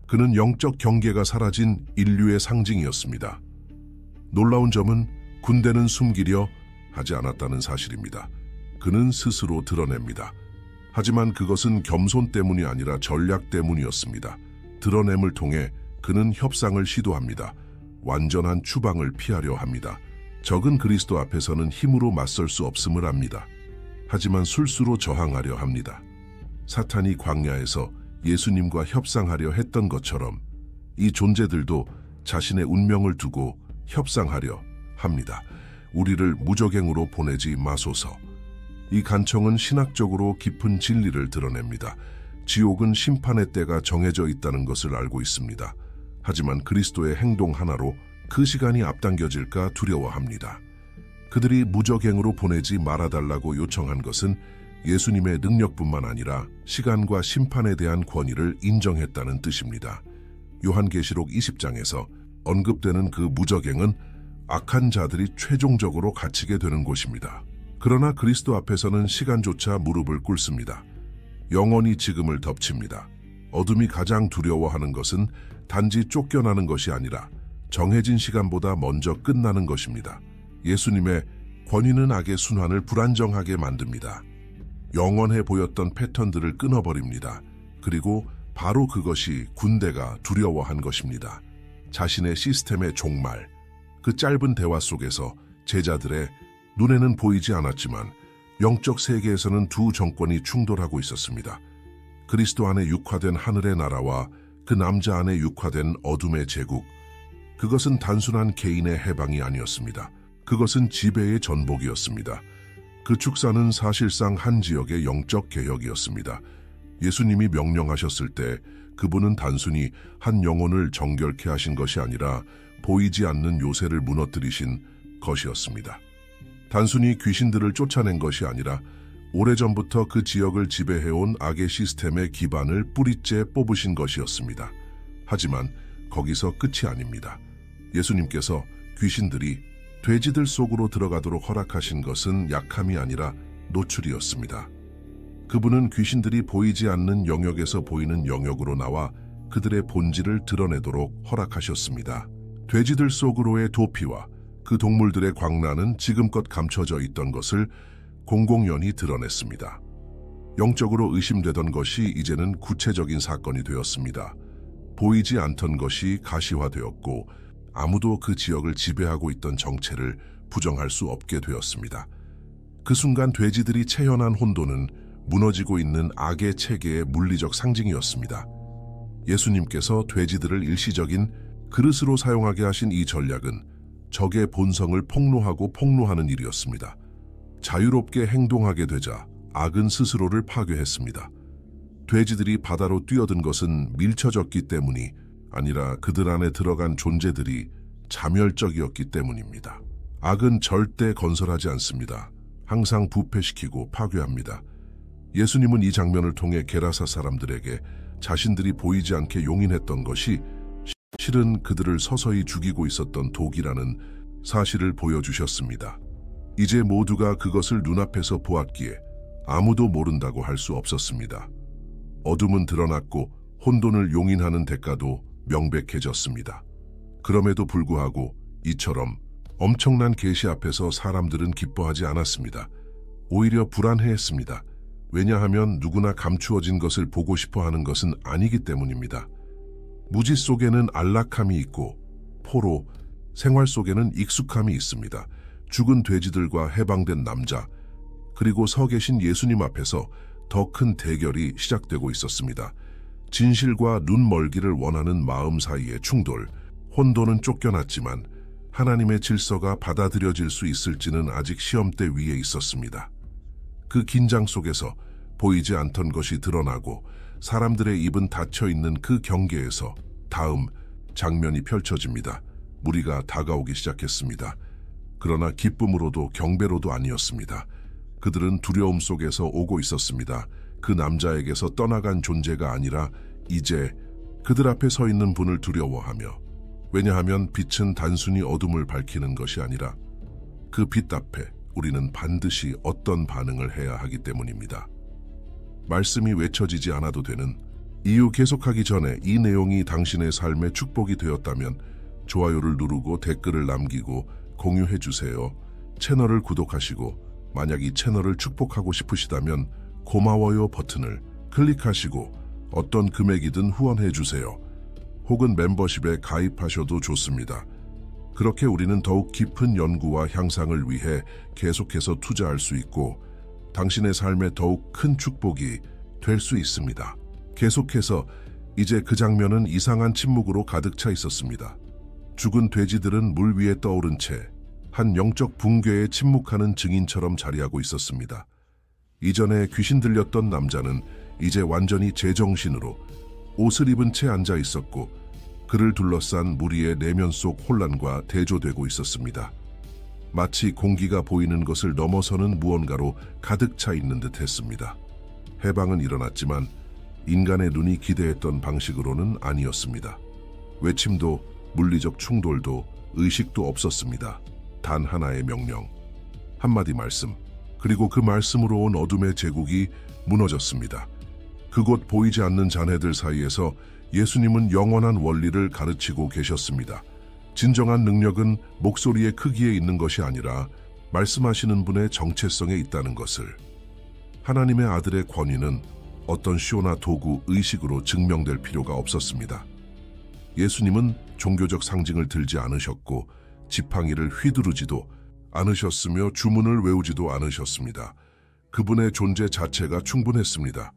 그는 영적 경계가 사라진 인류의 상징이었습니다. 놀라운 점은 군대는 숨기려 하지 않았다는 사실입니다. 그는 스스로 드러냅니다. 하지만 그것은 겸손 때문이 아니라 전략 때문이었습니다. 드러냄을 통해 그는 협상을 시도합니다. 완전한 추방을 피하려 합니다. 적은 그리스도 앞에서는 힘으로 맞설 수 없음을 압니다. 하지만 술수로 저항하려 합니다. 사탄이 광야에서 예수님과 협상하려 했던 것처럼 이 존재들도 자신의 운명을 두고 협상하려 합니다. 우리를 무적행으로 보내지 마소서. 이 간청은 신학적으로 깊은 진리를 드러냅니다. 지옥은 심판의 때가 정해져 있다는 것을 알고 있습니다. 하지만 그리스도의 행동 하나로 그 시간이 앞당겨질까 두려워합니다. 그들이 무적행으로 보내지 말아달라고 요청한 것은 예수님의 능력뿐만 아니라 시간과 심판에 대한 권위를 인정했다는 뜻입니다. 요한계시록 20장에서 언급되는 그 무적행은 악한 자들이 최종적으로 갇히게 되는 곳입니다. 그러나 그리스도 앞에서는 시간조차 무릎을 꿇습니다. 영원히 지금을 덮칩니다. 어둠이 가장 두려워하는 것은 단지 쫓겨나는 것이 아니라 정해진 시간보다 먼저 끝나는 것입니다. 예수님의 권위는 악의 순환을 불안정하게 만듭니다. 영원해 보였던 패턴들을 끊어버립니다. 그리고 바로 그것이 군대가 두려워한 것입니다. 자신의 시스템의 종말, 그 짧은 대화 속에서 제자들의 눈에는 보이지 않았지만 영적 세계에서는 두 정권이 충돌하고 있었습니다. 그리스도 안에 육화된 하늘의 나라와 그 남자 안에 육화된 어둠의 제국. 그것은 단순한 개인의 해방이 아니었습니다. 그것은 지배의 전복이었습니다. 그 축사는 사실상 한 지역의 영적 개혁이었습니다. 예수님이 명령하셨을 때 그분은 단순히 한 영혼을 정결케 하신 것이 아니라 보이지 않는 요새를 무너뜨리신 것이었습니다. 단순히 귀신들을 쫓아낸 것이 아니라 오래전부터 그 지역을 지배해온 악의 시스템의 기반을 뿌리째 뽑으신 것이었습니다. 하지만 거기서 끝이 아닙니다. 예수님께서 귀신들이 돼지들 속으로 들어가도록 허락하신 것은 약함이 아니라 노출이었습니다. 그분은 귀신들이 보이지 않는 영역에서 보이는 영역으로 나와 그들의 본질을 드러내도록 허락하셨습니다. 돼지들 속으로의 도피와 그 동물들의 광란은 지금껏 감춰져 있던 것을 공공연히 드러냈습니다. 영적으로 의심되던 것이 이제는 구체적인 사건이 되었습니다. 보이지 않던 것이 가시화되었고 아무도 그 지역을 지배하고 있던 정체를 부정할 수 없게 되었습니다. 그 순간 돼지들이 체현한 혼돈은 무너지고 있는 악의 체계의 물리적 상징이었습니다. 예수님께서 돼지들을 일시적인 그릇으로 사용하게 하신 이 전략은 적의 본성을 폭로하고 폭로하는 일이었습니다. 자유롭게 행동하게 되자 악은 스스로를 파괴했습니다. 돼지들이 바다로 뛰어든 것은 밀쳐졌기 때문이 아니라 그들 안에 들어간 존재들이 자멸적이었기 때문입니다. 악은 절대 건설하지 않습니다. 항상 부패시키고 파괴합니다. 예수님은 이 장면을 통해 게라사 사람들에게 자신들이 보이지 않게 용인했던 것이 실은 그들을 서서히 죽이고 있었던 독이라는 사실을 보여주셨습니다. 이제 모두가 그것을 눈앞에서 보았기에 아무도 모른다고 할 수 없었습니다. 어둠은 드러났고 혼돈을 용인하는 대가도 명백해졌습니다. 그럼에도 불구하고 이처럼 엄청난 계시 앞에서 사람들은 기뻐하지 않았습니다. 오히려 불안해했습니다. 왜냐하면 누구나 감추어진 것을 보고 싶어 하는 것은 아니기 때문입니다. 무지 속에는 안락함이 있고 포로, 생활 속에는 익숙함이 있습니다. 죽은 돼지들과 해방된 남자, 그리고 서 계신 예수님 앞에서 더 큰 대결이 시작되고 있었습니다. 진실과 눈 멀기를 원하는 마음 사이의 충돌, 혼돈은 쫓겨났지만 하나님의 질서가 받아들여질 수 있을지는 아직 시험대 위에 있었습니다. 그 긴장 속에서 보이지 않던 것이 드러나고 사람들의 입은 닫혀있는 그 경계에서 다음 장면이 펼쳐집니다. 무리가 다가오기 시작했습니다. 그러나 기쁨으로도 경배로도 아니었습니다. 그들은 두려움 속에서 오고 있었습니다. 그 남자에게서 떠나간 존재가 아니라 이제 그들 앞에 서 있는 분을 두려워하며, 왜냐하면 빛은 단순히 어둠을 밝히는 것이 아니라 그 빛 앞에 우리는 반드시 어떤 반응을 해야 하기 때문입니다. 말씀이 외쳐지지 않아도 되는 이유 계속하기 전에 이 내용이 당신의 삶의 축복이 되었다면 좋아요를 누르고 댓글을 남기고 공유해 주세요. 채널을 구독하시고 만약 이 채널을 축복하고 싶으시다면 고마워요 버튼을 클릭하시고 어떤 금액이든 후원해 주세요. 혹은 멤버십에 가입하셔도 좋습니다. 그렇게 우리는 더욱 깊은 연구와 향상을 위해 계속해서 투자할 수 있고 당신의 삶에 더욱 큰 축복이 될 수 있습니다. 계속해서 이제 그 장면은 이상한 침묵으로 가득 차 있었습니다. 죽은 돼지들은 물 위에 떠오른 채 한 영적 붕괴에 침묵하는 증인처럼 자리하고 있었습니다. 이전에 귀신 들렸던 남자는 이제 완전히 제정신으로 옷을 입은 채 앉아 있었고 그를 둘러싼 무리의 내면 속 혼란과 대조되고 있었습니다. 마치 공기가 보이는 것을 넘어서는 무언가로 가득 차 있는 듯 했습니다. 해방은 일어났지만 인간의 눈이 기대했던 방식으로는 아니었습니다. 외침도 물리적 충돌도 의식도 없었습니다. 단 하나의 명령, 한마디 말씀, 그리고 그 말씀으로 온 어둠의 제국이 무너졌습니다. 그곳 보이지 않는 잔해들 사이에서 예수님은 영원한 원리를 가르치고 계셨습니다. 진정한 능력은 목소리의 크기에 있는 것이 아니라 말씀하시는 분의 정체성에 있다는 것을. 하나님의 아들의 권위는 어떤 쇼나 도구, 의식으로 증명될 필요가 없었습니다. 예수님은 종교적 상징을 들지 않으셨고 지팡이를 휘두르지도 않으셨으며 주문을 외우지도 않으셨습니다. 그분의 존재 자체가 충분했습니다.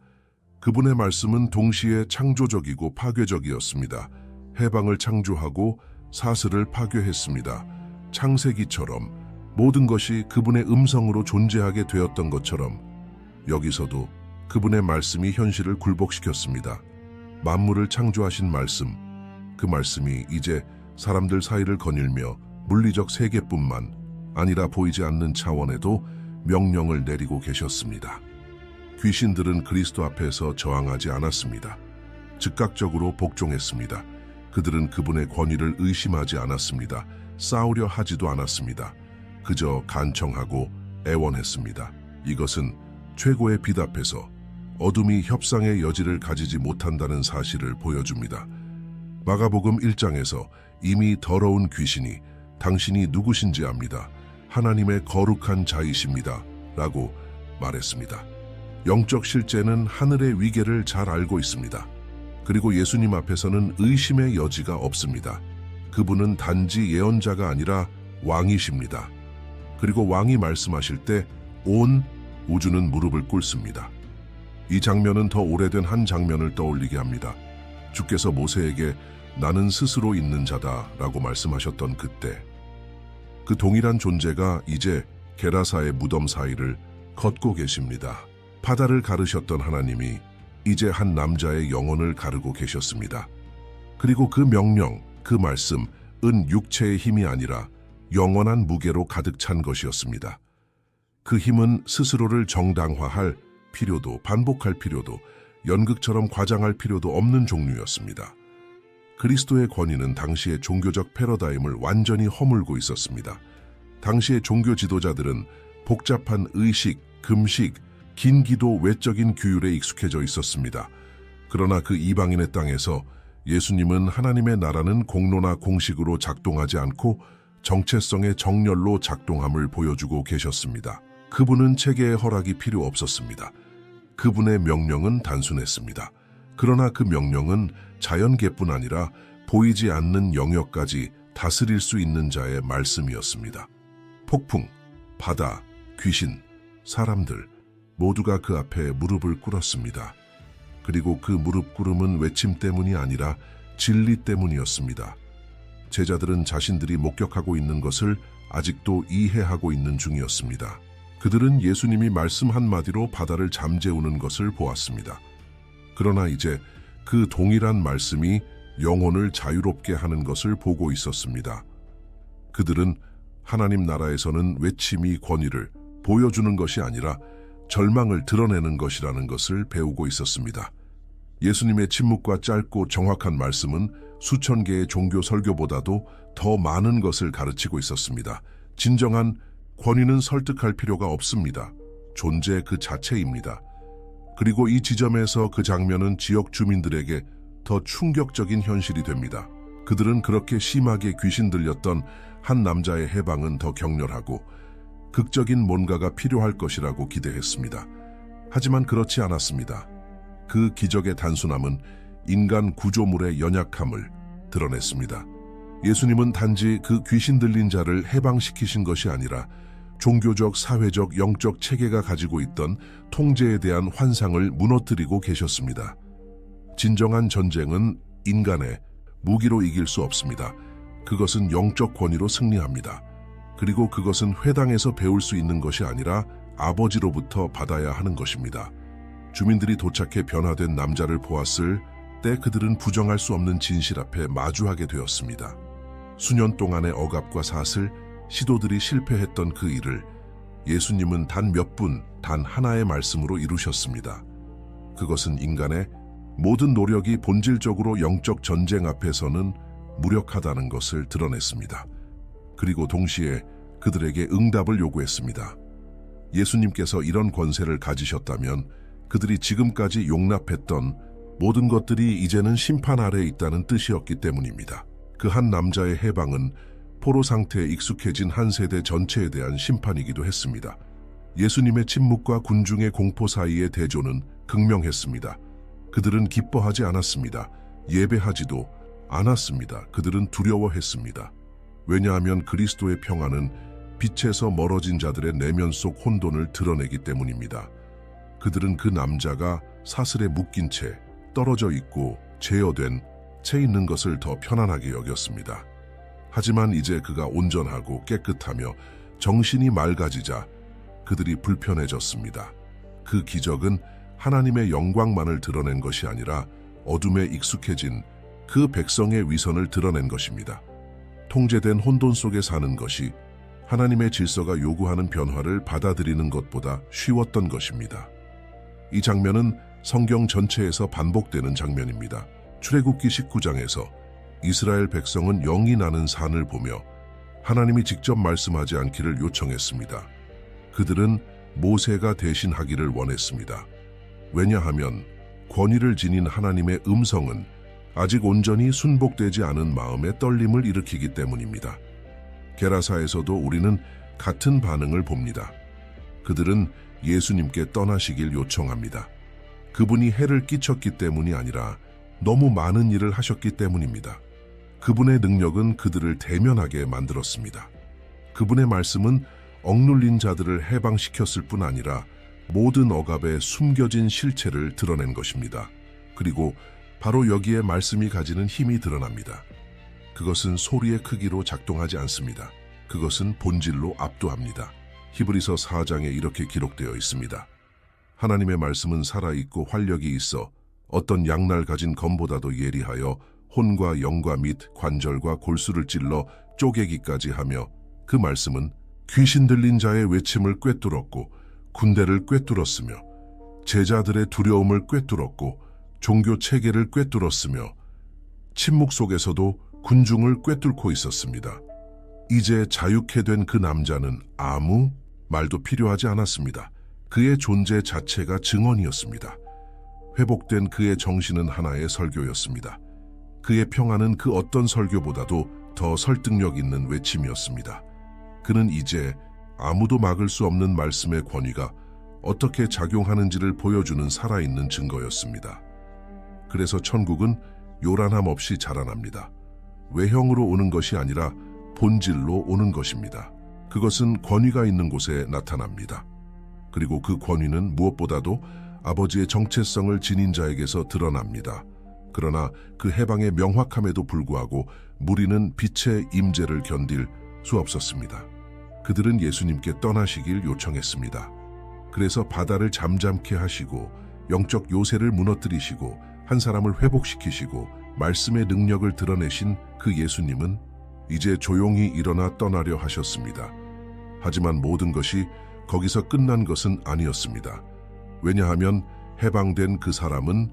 그분의 말씀은 동시에 창조적이고 파괴적이었습니다. 해방을 창조하고 사슬을 파괴했습니다. 창세기처럼 모든 것이 그분의 음성으로 존재하게 되었던 것처럼 여기서도 그분의 말씀이 현실을 굴복시켰습니다. 만물을 창조하신 말씀, 그 말씀이 이제 사람들 사이를 거닐며 물리적 세계뿐만 아니라 보이지 않는 차원에도 명령을 내리고 계셨습니다. 귀신들은 그리스도 앞에서 저항하지 않았습니다. 즉각적으로 복종했습니다. 그들은 그분의 권위를 의심하지 않았습니다. 싸우려 하지도 않았습니다. 그저 간청하고 애원했습니다. 이것은 최고의 빛 앞에서 어둠이 협상의 여지를 가지지 못한다는 사실을 보여줍니다. 마가복음 1장에서 이미 더러운 귀신이 당신이 누구신지 압니다. 하나님의 거룩한 자이십니다. 라고 말했습니다. 영적 실제는 하늘의 위계를 잘 알고 있습니다. 그리고 예수님 앞에서는 의심의 여지가 없습니다. 그분은 단지 예언자가 아니라 왕이십니다. 그리고 왕이 말씀하실 때 온 우주는 무릎을 꿇습니다. 이 장면은 더 오래된 한 장면을 떠올리게 합니다. 주께서 모세에게 나는 스스로 있는 자다 라고 말씀하셨던 그때, 그 동일한 존재가 이제 게라사의 무덤 사이를 걷고 계십니다. 바다를 가르셨던 하나님이 이제 한 남자의 영혼을 가르고 계셨습니다. 그리고 그 명령, 그 말씀은 육체의 힘이 아니라 영원한 무게로 가득 찬 것이었습니다. 그 힘은 스스로를 정당화할 필요도, 반복할 필요도, 연극처럼 과장할 필요도 없는 종류였습니다. 그리스도의 권위는 당시의 종교적 패러다임을 완전히 허물고 있었습니다. 당시의 종교 지도자들은 복잡한 의식, 금식, 긴 기도, 외적인 규율에 익숙해져 있었습니다. 그러나 그 이방인의 땅에서 예수님은 하나님의 나라는 공로나 공식으로 작동하지 않고 정체성의 정렬로 작동함을 보여주고 계셨습니다. 그분은 체계의 허락이 필요 없었습니다. 그분의 명령은 단순했습니다. 그러나 그 명령은 자연계뿐 아니라 보이지 않는 영역까지 다스릴 수 있는 자의 말씀이었습니다. 폭풍, 바다, 귀신, 사람들 모두가 그 앞에 무릎을 꿇었습니다. 그리고 그 무릎 꿇음은 외침 때문이 아니라 진리 때문이었습니다. 제자들은 자신들이 목격하고 있는 것을 아직도 이해하고 있는 중이었습니다. 그들은 예수님이 말씀 한마디로 바다를 잠재우는 것을 보았습니다. 그러나 이제 그 동일한 말씀이 영혼을 자유롭게 하는 것을 보고 있었습니다. 그들은 하나님 나라에서는 외침이 권위를 보여주는 것이 아니라 절망을 드러내는 것이라는 것을 배우고 있었습니다. 예수님의 침묵과 짧고 정확한 말씀은 수천 개의 종교 설교보다도 더 많은 것을 가르치고 있었습니다. 진정한 권위는 설득할 필요가 없습니다. 존재 그 자체입니다. 그리고 이 지점에서 그 장면은 지역 주민들에게 더 충격적인 현실이 됩니다. 그들은 그렇게 심하게 귀신 들렸던 한 남자의 해방은 더 격렬하고 극적인 뭔가가 필요할 것이라고 기대했습니다. 하지만 그렇지 않았습니다. 그 기적의 단순함은 인간 구조물의 연약함을 드러냈습니다. 예수님은 단지 그 귀신 들린 자를 해방시키신 것이 아니라 종교적, 사회적, 영적 체계가 가지고 있던 통제에 대한 환상을 무너뜨리고 계셨습니다. 진정한 전쟁은 인간의 무기로 이길 수 없습니다. 그것은 영적 권위로 승리합니다. 그리고 그것은 회당에서 배울 수 있는 것이 아니라 아버지로부터 받아야 하는 것입니다. 주민들이 도착해 변화된 남자를 보았을 때 그들은 부정할 수 없는 진실 앞에 마주하게 되었습니다. 수년 동안의 억압과 사슬, 시도들이 실패했던 그 일을 예수님은 단 몇 분, 단 하나의 말씀으로 이루셨습니다. 그것은 인간의 모든 노력이 본질적으로 영적 전쟁 앞에서는 무력하다는 것을 드러냈습니다. 그리고 동시에 그들에게 응답을 요구했습니다. 예수님께서 이런 권세를 가지셨다면 그들이 지금까지 용납했던 모든 것들이 이제는 심판 아래에 있다는 뜻이었기 때문입니다. 그 한 남자의 해방은 포로 상태에 익숙해진 한 세대 전체에 대한 심판이기도 했습니다. 예수님의 침묵과 군중의 공포 사이의 대조는 극명했습니다. 그들은 기뻐하지 않았습니다. 예배하지도 않았습니다. 그들은 두려워했습니다. 왜냐하면 그리스도의 평안은 빛에서 멀어진 자들의 내면 속 혼돈을 드러내기 때문입니다. 그들은 그 남자가 사슬에 묶인 채 떨어져 있고 제어된 채 있는 것을 더 편안하게 여겼습니다. 하지만 이제 그가 온전하고 깨끗하며 정신이 맑아지자 그들이 불편해졌습니다. 그 기적은 하나님의 영광만을 드러낸 것이 아니라 어둠에 익숙해진 그 백성의 위선을 드러낸 것입니다. 통제된 혼돈 속에 사는 것이 하나님의 질서가 요구하는 변화를 받아들이는 것보다 쉬웠던 것입니다. 이 장면은 성경 전체에서 반복되는 장면입니다. 출애굽기 19장에서 이스라엘 백성은 영이 나는 산을 보며 하나님이 직접 말씀하지 않기를 요청했습니다. 그들은 모세가 대신하기를 원했습니다. 왜냐하면 권위를 지닌 하나님의 음성은 아직 온전히 순복되지 않은 마음의 떨림을 일으키기 때문입니다. 게라사에서도 우리는 같은 반응을 봅니다. 그들은 예수님께 떠나시길 요청합니다. 그분이 해를 끼쳤기 때문이 아니라 너무 많은 일을 하셨기 때문입니다. 그분의 능력은 그들을 대면하게 만들었습니다. 그분의 말씀은 억눌린 자들을 해방시켰을 뿐 아니라 모든 억압에 숨겨진 실체를 드러낸 것입니다. 그리고 바로 여기에 말씀이 가지는 힘이 드러납니다. 그것은 소리의 크기로 작동하지 않습니다. 그것은 본질로 압도합니다. 히브리서 4장에 이렇게 기록되어 있습니다. 하나님의 말씀은 살아있고 활력이 있어 어떤 양날 가진 검보다도 예리하여 혼과 영과 및 관절과 골수를 찔러 쪼개기까지 하며 그 말씀은 귀신 들린 자의 외침을 꿰뚫었고 군대를 꿰뚫었으며 제자들의 두려움을 꿰뚫었고 종교 체계를 꿰뚫었으며 침묵 속에서도 군중을 꿰뚫고 있었습니다. 이제 자유케 된 그 남자는 아무 말도 필요하지 않았습니다. 그의 존재 자체가 증언이었습니다. 회복된 그의 정신은 하나의 설교였습니다. 그의 평안은 그 어떤 설교보다도 더 설득력 있는 외침이었습니다. 그는 이제 아무도 막을 수 없는 말씀의 권위가 어떻게 작용하는지를 보여주는 살아있는 증거였습니다. 그래서 천국은 요란함 없이 자라납니다. 외형으로 오는 것이 아니라 본질로 오는 것입니다. 그것은 권위가 있는 곳에 나타납니다. 그리고 그 권위는 무엇보다도 아버지의 정체성을 지닌 자에게서 드러납니다. 그러나 그 해방의 명확함에도 불구하고 무리는 빛의 임재를 견딜 수 없었습니다. 그들은 예수님께 떠나시길 요청했습니다. 그래서 바다를 잠잠케 하시고 영적 요새를 무너뜨리시고 한 사람을 회복시키시고 말씀의 능력을 드러내신 그 예수님은 이제 조용히 일어나 떠나려 하셨습니다. 하지만 모든 것이 거기서 끝난 것은 아니었습니다. 왜냐하면 해방된 그 사람은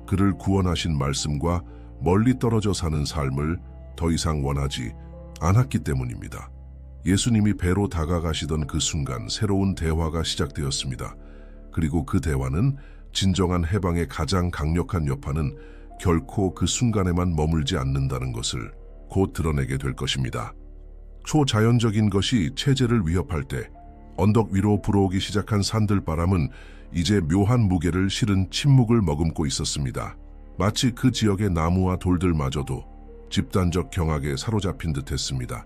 그를 구원하신 말씀과 멀리 떨어져 사는 삶을 더 이상 원하지 않았기 때문입니다. 예수님이 배로 다가가시던 그 순간 새로운 대화가 시작되었습니다. 그리고 그 대화는 진정한 해방의 가장 강력한 여파는 결코 그 순간에만 머물지 않는다는 것을 곧 드러내게 될 것입니다. 초자연적인 것이 체제를 위협할 때 언덕 위로 불어오기 시작한 산들바람은 이제 묘한 무게를 실은 침묵을 머금고 있었습니다. 마치 그 지역의 나무와 돌들마저도 집단적 경악에 사로잡힌 듯했습니다.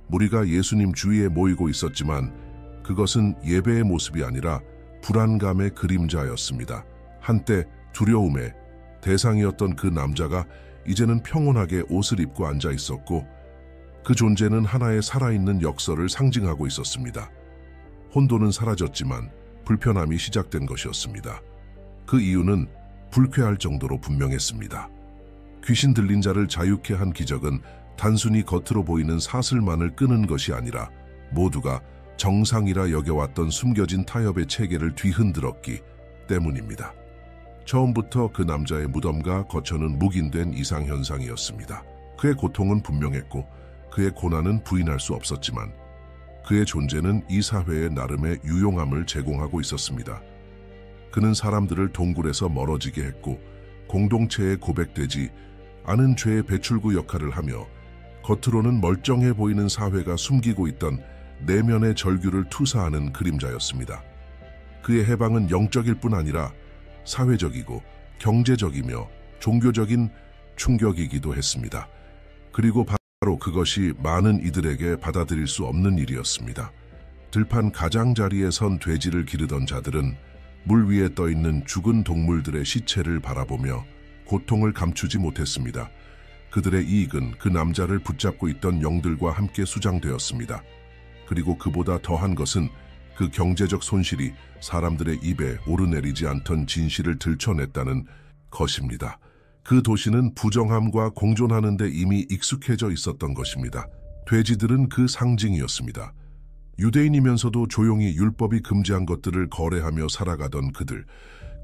무리가 예수님 주위에 모이고 있었지만 그것은 예배의 모습이 아니라 불안감의 그림자였습니다. 한때 두려움에 대상이었던 그 남자가 이제는 평온하게 옷을 입고 앉아 있었고, 그 존재는 하나의 살아있는 역설을 상징하고 있었습니다. 혼돈은 사라졌지만 불편함이 시작된 것이었습니다. 그 이유는 불쾌할 정도로 분명했습니다. 귀신 들린 자를 자유케 한 기적은 단순히 겉으로 보이는 사슬만을 끄는 것이 아니라 모두가 정상이라 여겨왔던 숨겨진 타협의 체계를 뒤흔들었기 때문입니다. 처음부터 그 남자의 무덤과 거처는 묵인된 이상현상이었습니다. 그의 고통은 분명했고 그의 고난은 부인할 수 없었지만 그의 존재는 이 사회에 나름의 유용함을 제공하고 있었습니다. 그는 사람들을 동굴에서 멀어지게 했고 공동체에 고백되지 않은 죄의 배출구 역할을 하며 겉으로는 멀쩡해 보이는 사회가 숨기고 있던 내면의 절규를 투사하는 그림자였습니다. 그의 해방은 영적일 뿐 아니라 사회적이고 경제적이며 종교적인 충격이기도 했습니다. 그리고 바로 그것이 많은 이들에게 받아들일 수 없는 일이었습니다. 들판 가장자리에 선 돼지를 기르던 자들은 물 위에 떠있는 죽은 동물들의 시체를 바라보며 고통을 감추지 못했습니다. 그들의 이익은 그 남자를 붙잡고 있던 영들과 함께 수장되었습니다. 그리고 그보다 더한 것은 그 경제적 손실이 사람들의 입에 오르내리지 않던 진실을 들춰냈다는 것입니다. 그 도시는 부정함과 공존하는 데 이미 익숙해져 있었던 것입니다. 돼지들은 그 상징이었습니다. 유대인이면서도 조용히 율법이 금지한 것들을 거래하며 살아가던 그들,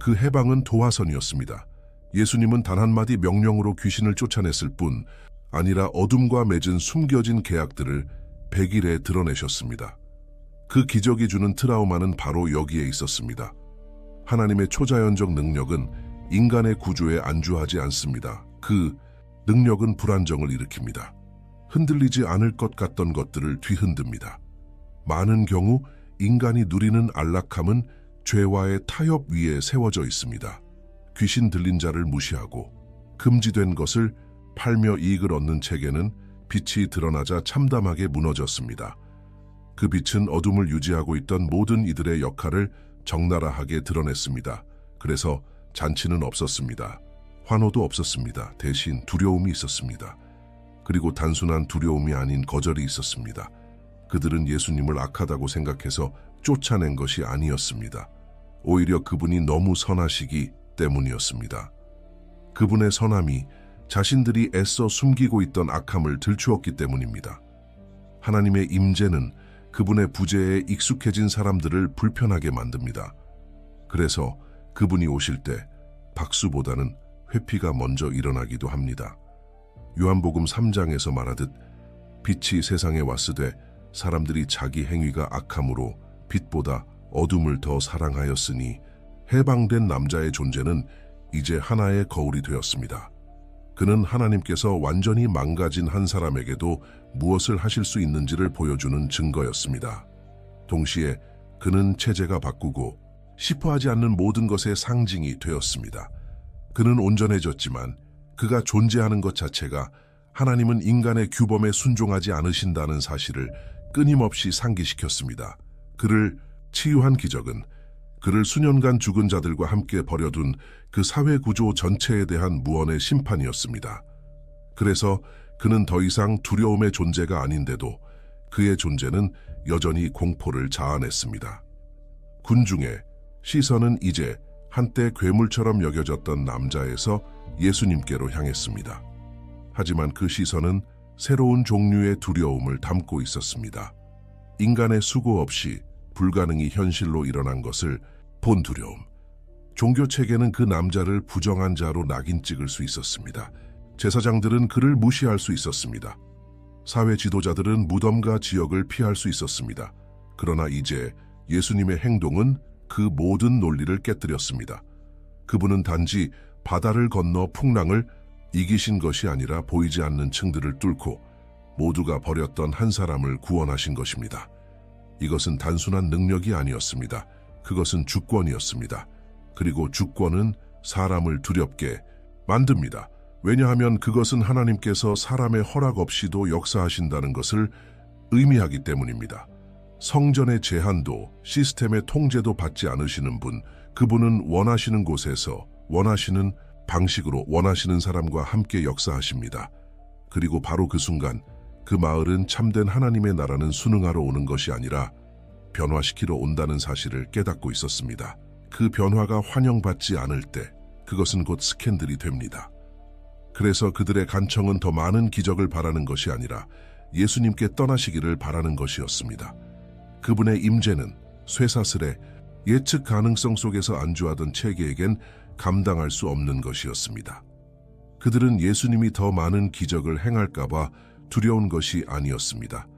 그 해방은 도화선이었습니다. 예수님은 단 한마디 명령으로 귀신을 쫓아냈을 뿐 아니라 어둠과 맺은 숨겨진 계약들을 100일에 드러내셨습니다. 그 기적이 주는 트라우마는 바로 여기에 있었습니다. 하나님의 초자연적 능력은 인간의 구조에 안주하지 않습니다. 그 능력은 불안정을 일으킵니다. 흔들리지 않을 것 같던 것들을 뒤흔듭니다. 많은 경우 인간이 누리는 안락함은 죄와의 타협 위에 세워져 있습니다. 귀신 들린 자를 무시하고 금지된 것을 팔며 이익을 얻는 체계는 빛이 드러나자 참담하게 무너졌습니다. 그 빛은 어둠을 유지하고 있던 모든 이들의 역할을 적나라하게 드러냈습니다. 그래서 잔치는 없었습니다. 환호도 없었습니다. 대신 두려움이 있었습니다. 그리고 단순한 두려움이 아닌 거절이 있었습니다. 그들은 예수님을 악하다고 생각해서 쫓아낸 것이 아니었습니다. 오히려 그분이 너무 선하시기 때문이었습니다. 그분의 선함이 자신들이 애써 숨기고 있던 악함을 들추었기 때문입니다. 하나님의 임재는 그분의 부재에 익숙해진 사람들을 불편하게 만듭니다. 그래서 그분이 오실 때 박수보다는 회피가 먼저 일어나기도 합니다. 요한복음 3장에서 말하듯 빛이 세상에 왔으되 사람들이 자기 행위가 악함으로 빛보다 어둠을 더 사랑하였으니 해방된 남자의 존재는 이제 하나의 거울이 되었습니다. 그는 하나님께서 완전히 망가진 한 사람에게도 무엇을 하실 수 있는지를 보여주는 증거였습니다. 동시에 그는 체제가 바꾸고 싶어하지 않는 모든 것의 상징이 되었습니다. 그는 온전해졌지만 그가 존재하는 것 자체가 하나님은 인간의 규범에 순종하지 않으신다는 사실을 끊임없이 상기시켰습니다. 그를 치유한 기적은 그를 수년간 죽은 자들과 함께 버려둔 그 사회 구조 전체에 대한 무언의 심판이었습니다. 그래서 그는 더 이상 두려움의 존재가 아닌데도 그의 존재는 여전히 공포를 자아냈습니다. 군중의 시선은 이제 한때 괴물처럼 여겨졌던 남자에서 예수님께로 향했습니다. 하지만 그 시선은 새로운 종류의 두려움을 담고 있었습니다. 인간의 수고 없이 불가능이 현실로 일어난 것을 본 두려움. 종교 체계는 그 남자를 부정한 자로 낙인 찍을 수 있었습니다. 제사장들은 그를 무시할 수 있었습니다. 사회 지도자들은 무덤과 지역을 피할 수 있었습니다. 그러나 이제 예수님의 행동은 그 모든 논리를 깨뜨렸습니다. 그분은 단지 바다를 건너 풍랑을 이기신 것이 아니라 보이지 않는 층들을 뚫고 모두가 버렸던 한 사람을 구원하신 것입니다. 이것은 단순한 능력이 아니었습니다. 그것은 주권이었습니다. 그리고 주권은 사람을 두렵게 만듭니다. 왜냐하면 그것은 하나님께서 사람의 허락 없이도 역사하신다는 것을 의미하기 때문입니다. 성전의 제한도 시스템의 통제도 받지 않으시는 분, 그분은 원하시는 곳에서 원하시는 방식으로 원하시는 사람과 함께 역사하십니다. 그리고 바로 그 순간 그 마을은 참된 하나님의 나라는 순응하러 오는 것이 아니라 변화시키러 온다는 사실을 깨닫고 있었습니다. 그 변화가 환영받지 않을 때 그것은 곧 스캔들이 됩니다. 그래서 그들의 간청은 더 많은 기적을 바라는 것이 아니라 예수님께 떠나시기를 바라는 것이었습니다. 그분의 임재는 쇠사슬에 예측 가능성 속에서 안주하던 체계에겐 감당할 수 없는 것이었습니다. 그들은 예수님이 더 많은 기적을 행할까 봐 두려운 것이 아니었습니다.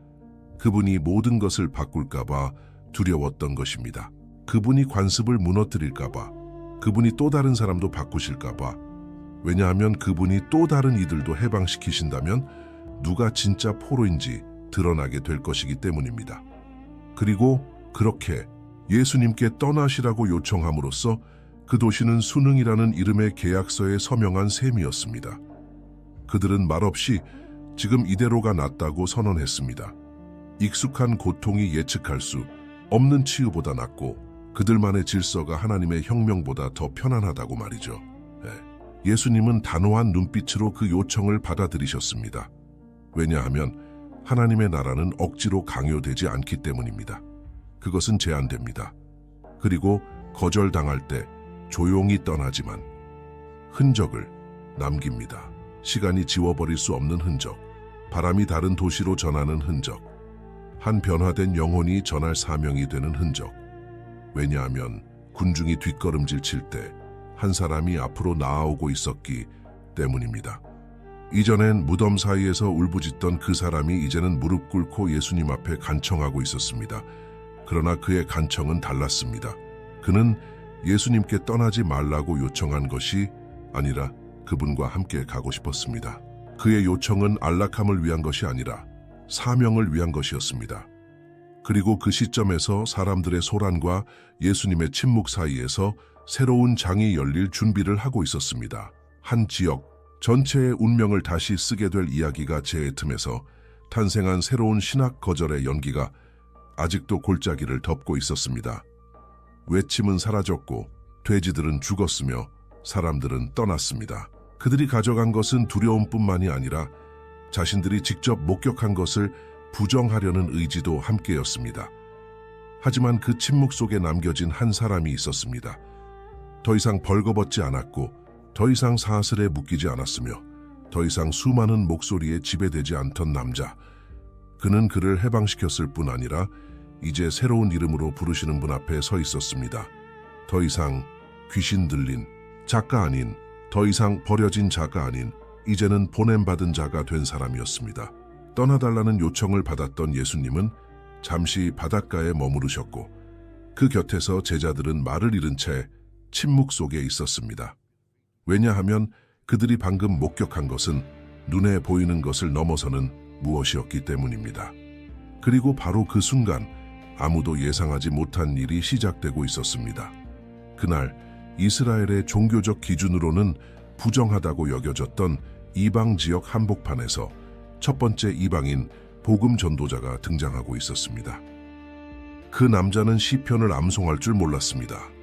그분이 모든 것을 바꿀까 봐 두려웠던 것입니다. 그분이 관습을 무너뜨릴까 봐, 그분이 또 다른 사람도 바꾸실까 봐. 왜냐하면 그분이 또 다른 이들도 해방시키신다면 누가 진짜 포로인지 드러나게 될 것이기 때문입니다. 그리고 그렇게 예수님께 떠나시라고 요청함으로써 그 도시는 순응이라는 이름의 계약서에 서명한 셈이었습니다. 그들은 말없이 지금 이대로가 낫다고 선언했습니다. 익숙한 고통이 예측할 수 없는 치유보다 낫고 그들만의 질서가 하나님의 혁명보다 더 편안하다고 말이죠. 예수님은 단호한 눈빛으로 그 요청을 받아들이셨습니다. 왜냐하면 하나님의 나라는 억지로 강요되지 않기 때문입니다. 그것은 제한됩니다. 그리고 거절당할 때 조용히 떠나지만 흔적을 남깁니다. 시간이 지워버릴 수 없는 흔적, 바람이 다른 도시로 전하는 흔적, 한 변화된 영혼이 전할 사명이 되는 흔적. 왜냐하면 군중이 뒷걸음질 칠 때 한 사람이 앞으로 나아오고 있었기 때문입니다. 이전엔 무덤 사이에서 울부짖던 그 사람이 이제는 무릎 꿇고 예수님 앞에 간청하고 있었습니다. 그러나 그의 간청은 달랐습니다. 그는 예수님께 떠나지 말라고 요청한 것이 아니라 그분과 함께 가고 싶었습니다. 그의 요청은 안락함을 위한 것이 아니라 사명을 위한 것이었습니다. 그리고 그 시점에서 사람들의 소란과 예수님의 침묵 사이에서 새로운 장이 열릴 준비를 하고 있었습니다. 한 지역 전체의 운명을 다시 쓰게 될 이야기가 제 틈에서 탄생한 새로운 신학 거절의 연기가 아직도 골짜기를 덮고 있었습니다. 외침은 사라졌고 돼지들은 죽었으며 사람들은 떠났습니다. 그들이 가져간 것은 두려움뿐만이 아니라 자신들이 직접 목격한 것을 부정하려는 의지도 함께였습니다. 하지만 그 침묵 속에 남겨진 한 사람이 있었습니다. 더 이상 벌거벗지 않았고 더 이상 사슬에 묶이지 않았으며 더 이상 수많은 목소리에 지배되지 않던 남자. 그는 그를 해방시켰을 뿐 아니라 이제 새로운 이름으로 부르시는 분 앞에 서 있었습니다. 더 이상 귀신 들린 자가 아닌, 더 이상 버려진 자가 아닌 이제는 보냄받은 자가 된 사람이었습니다. 떠나달라는 요청을 받았던 예수님은 잠시 바닷가에 머무르셨고 그 곁에서 제자들은 말을 잃은 채 침묵 속에 있었습니다. 왜냐하면 그들이 방금 목격한 것은 눈에 보이는 것을 넘어서는 무엇이었기 때문입니다. 그리고 바로 그 순간 아무도 예상하지 못한 일이 시작되고 있었습니다. 그날 이스라엘의 종교적 기준으로는 부정하다고 여겨졌던 이방 지역 한복판에서 첫 번째 이방인 복음 전도자가 등장하고 있었습니다. 그 남자는 시편을 암송할 줄 몰랐습니다.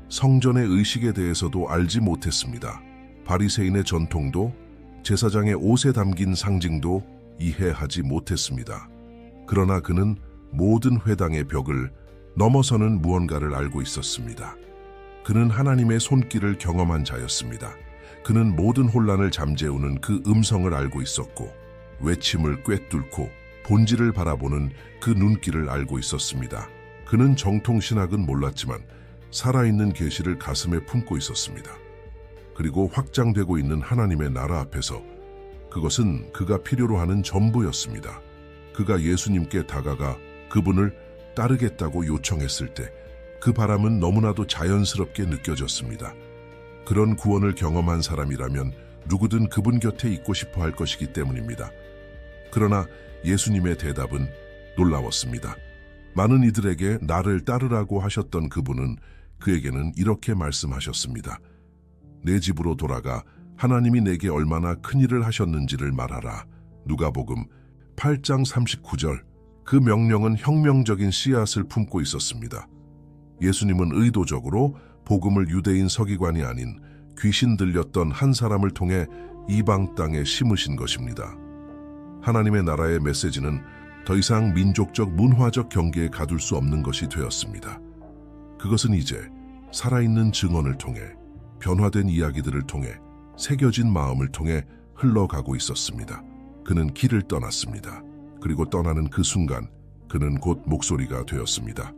성전의 의식에 대해서도 알지 못했습니다. 바리새인의 전통도 제사장의 옷에 담긴 상징도 이해하지 못했습니다. 그러나 그는 모든 회당의 벽을 넘어서는 무언가를 알고 있었습니다. 그는 하나님의 손길을 경험한 자였습니다. 그는 모든 혼란을 잠재우는 그 음성을 알고 있었고 외침을 꿰뚫고 본질을 바라보는 그 눈길을 알고 있었습니다. 그는 정통신학은 몰랐지만 살아있는 계시를 가슴에 품고 있었습니다. 그리고 확장되고 있는 하나님의 나라 앞에서 그것은 그가 필요로 하는 전부였습니다. 그가 예수님께 다가가 그분을 따르겠다고 요청했을 때 그 바람은 너무나도 자연스럽게 느껴졌습니다. 그런 구원을 경험한 사람이라면 누구든 그분 곁에 있고 싶어 할 것이기 때문입니다. 그러나 예수님의 대답은 놀라웠습니다. 많은 이들에게 나를 따르라고 하셨던 그분은 그에게는 이렇게 말씀하셨습니다. 내 집으로 돌아가 하나님이 내게 얼마나 큰 일을 하셨는지를 말하라. 누가복음 8장 39절. 그 명령은 혁명적인 씨앗을 품고 있었습니다. 예수님은 의도적으로 복음을 유대인 서기관이 아닌 귀신 들렸던 한 사람을 통해 이방 땅에 심으신 것입니다. 하나님의 나라의 메시지는 더 이상 민족적 문화적 경계에 가둘 수 없는 것이 되었습니다. 그것은 이제 살아있는 증언을 통해, 변화된 이야기들을 통해, 새겨진 마음을 통해 흘러가고 있었습니다. 그는 길을 떠났습니다. 그리고 떠나는 그 순간 그는 곧 목소리가 되었습니다.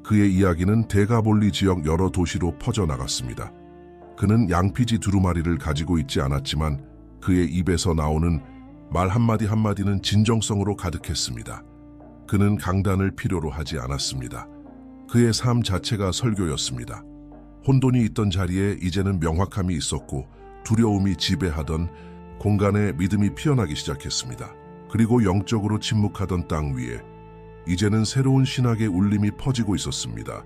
그의 이야기는 데가볼리 지역 여러 도시로 퍼져나갔습니다. 그는 양피지 두루마리를 가지고 있지 않았지만 그의 입에서 나오는 말 한마디 한마디는 진정성으로 가득했습니다. 그는 강단을 필요로 하지 않았습니다. 그의 삶 자체가 설교였습니다. 혼돈이 있던 자리에 이제는 명확함이 있었고 두려움이 지배하던 공간에 믿음이 피어나기 시작했습니다. 그리고 영적으로 침묵하던 땅 위에 이제는 새로운 신학의 울림이 퍼지고 있었습니다.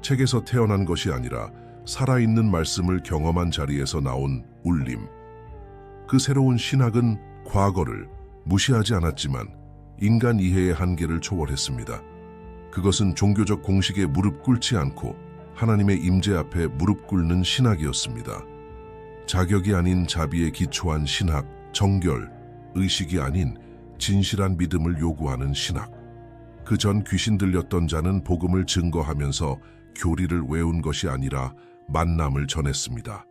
책에서 태어난 것이 아니라 살아있는 말씀을 경험한 자리에서 나온 울림. 그 새로운 신학은 과거를 무시하지 않았지만 인간 이해의 한계를 초월했습니다. 그것은 종교적 공식에 무릎 꿇지 않고 하나님의 임재 앞에 무릎 꿇는 신학이었습니다. 자격이 아닌 자비에 기초한 신학, 정결, 의식이 아닌 진실한 믿음을 요구하는 신학. 그 전 귀신 들렸던 자는 복음을 증거하면서 교리를 외운 것이 아니라 만남을 전했습니다.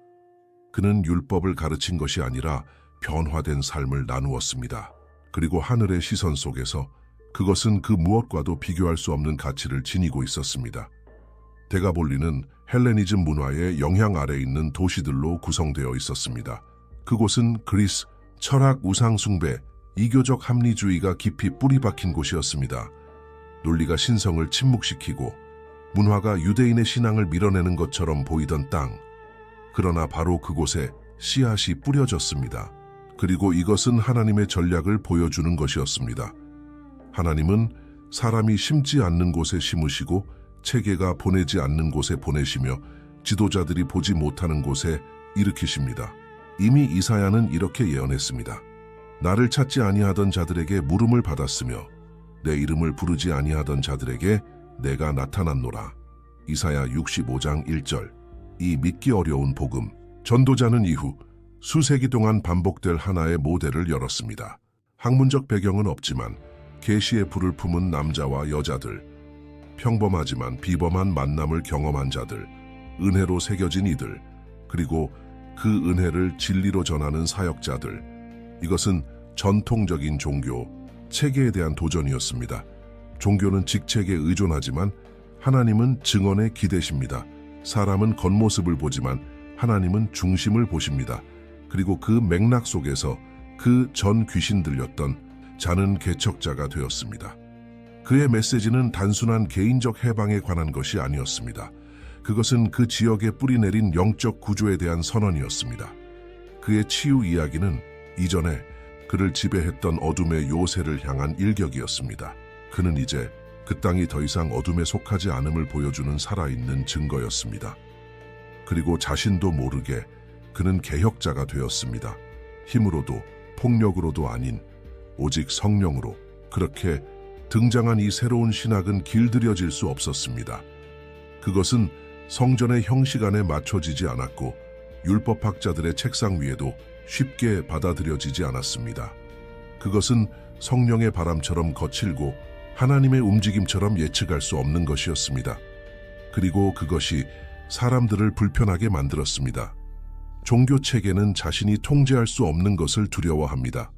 그는 율법을 가르친 것이 아니라 변화된 삶을 나누었습니다. 그리고 하늘의 시선 속에서 그것은 그 무엇과도 비교할 수 없는 가치를 지니고 있었습니다. 데가볼리는 헬레니즘 문화의 영향 아래 있는 도시들로 구성되어 있었습니다. 그곳은 그리스, 철학, 우상 숭배, 이교적 합리주의가 깊이 뿌리 박힌 곳이었습니다. 논리가 신성을 침묵시키고 문화가 유대인의 신앙을 밀어내는 것처럼 보이던 땅. 그러나 바로 그곳에 씨앗이 뿌려졌습니다. 그리고 이것은 하나님의 전략을 보여주는 것이었습니다. 하나님은 사람이 심지 않는 곳에 심으시고 체계가 보내지 않는 곳에 보내시며 지도자들이 보지 못하는 곳에 일으키십니다. 이미 이사야는 이렇게 예언했습니다. 나를 찾지 아니하던 자들에게 물음을 받았으며 내 이름을 부르지 아니하던 자들에게 내가 나타났노라. 이사야 65장 1절. 이 믿기 어려운 복음. 전도자는 이후 수세기 동안 반복될 하나의 모델을 열었습니다. 학문적 배경은 없지만 계시의 불을 품은 남자와 여자들, 평범하지만 비범한 만남을 경험한 자들, 은혜로 새겨진 이들, 그리고 그 은혜를 진리로 전하는 사역자들. 이것은 전통적인 종교, 체계에 대한 도전이었습니다. 종교는 직책에 의존하지만 하나님은 증언에 기대십니다. 사람은 겉모습을 보지만 하나님은 중심을 보십니다. 그리고 그 맥락 속에서 그 전 귀신 들렸던 자는 개척자가 되었습니다. 그의 메시지는 단순한 개인적 해방에 관한 것이 아니었습니다. 그것은 그 지역에 뿌리내린 영적 구조에 대한 선언이었습니다. 그의 치유 이야기는 이전에 그를 지배했던 어둠의 요새를 향한 일격이었습니다. 그는 이제 그 땅이 더 이상 어둠에 속하지 않음을 보여주는 살아있는 증거였습니다. 그리고 자신도 모르게 그는 개혁자가 되었습니다. 힘으로도 폭력으로도 아닌 오직 성령으로. 그렇게 등장한 이 새로운 신학은 길들여질 수 없었습니다. 그것은 성전의 형식 안에 맞춰지지 않았고 율법학자들의 책상 위에도 쉽게 받아들여지지 않았습니다. 그것은 성령의 바람처럼 거칠고 하나님의 움직임처럼 예측할 수 없는 것이었습니다. 그리고 그것이 사람들을 불편하게 만들었습니다. 종교 체계는 자신이 통제할 수 없는 것을 두려워합니다.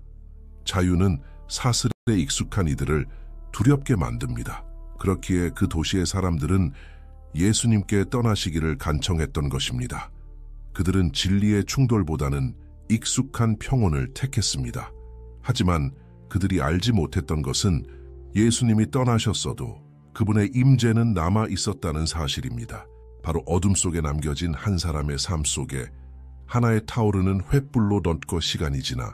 자유는 사슬에 익숙한 이들을 두렵게 만듭니다. 그렇기에 그 도시의 사람들은 예수님께 떠나시기를 간청했던 것입니다. 그들은 진리의 충돌보다는 익숙한 평온을 택했습니다. 하지만 그들이 알지 못했던 것은 예수님이 떠나셨어도 그분의 임재는 남아 있었다는 사실입니다. 바로 어둠 속에 남겨진 한 사람의 삶 속에 하나의 타오르는 횃불로 넣고 시간이 지나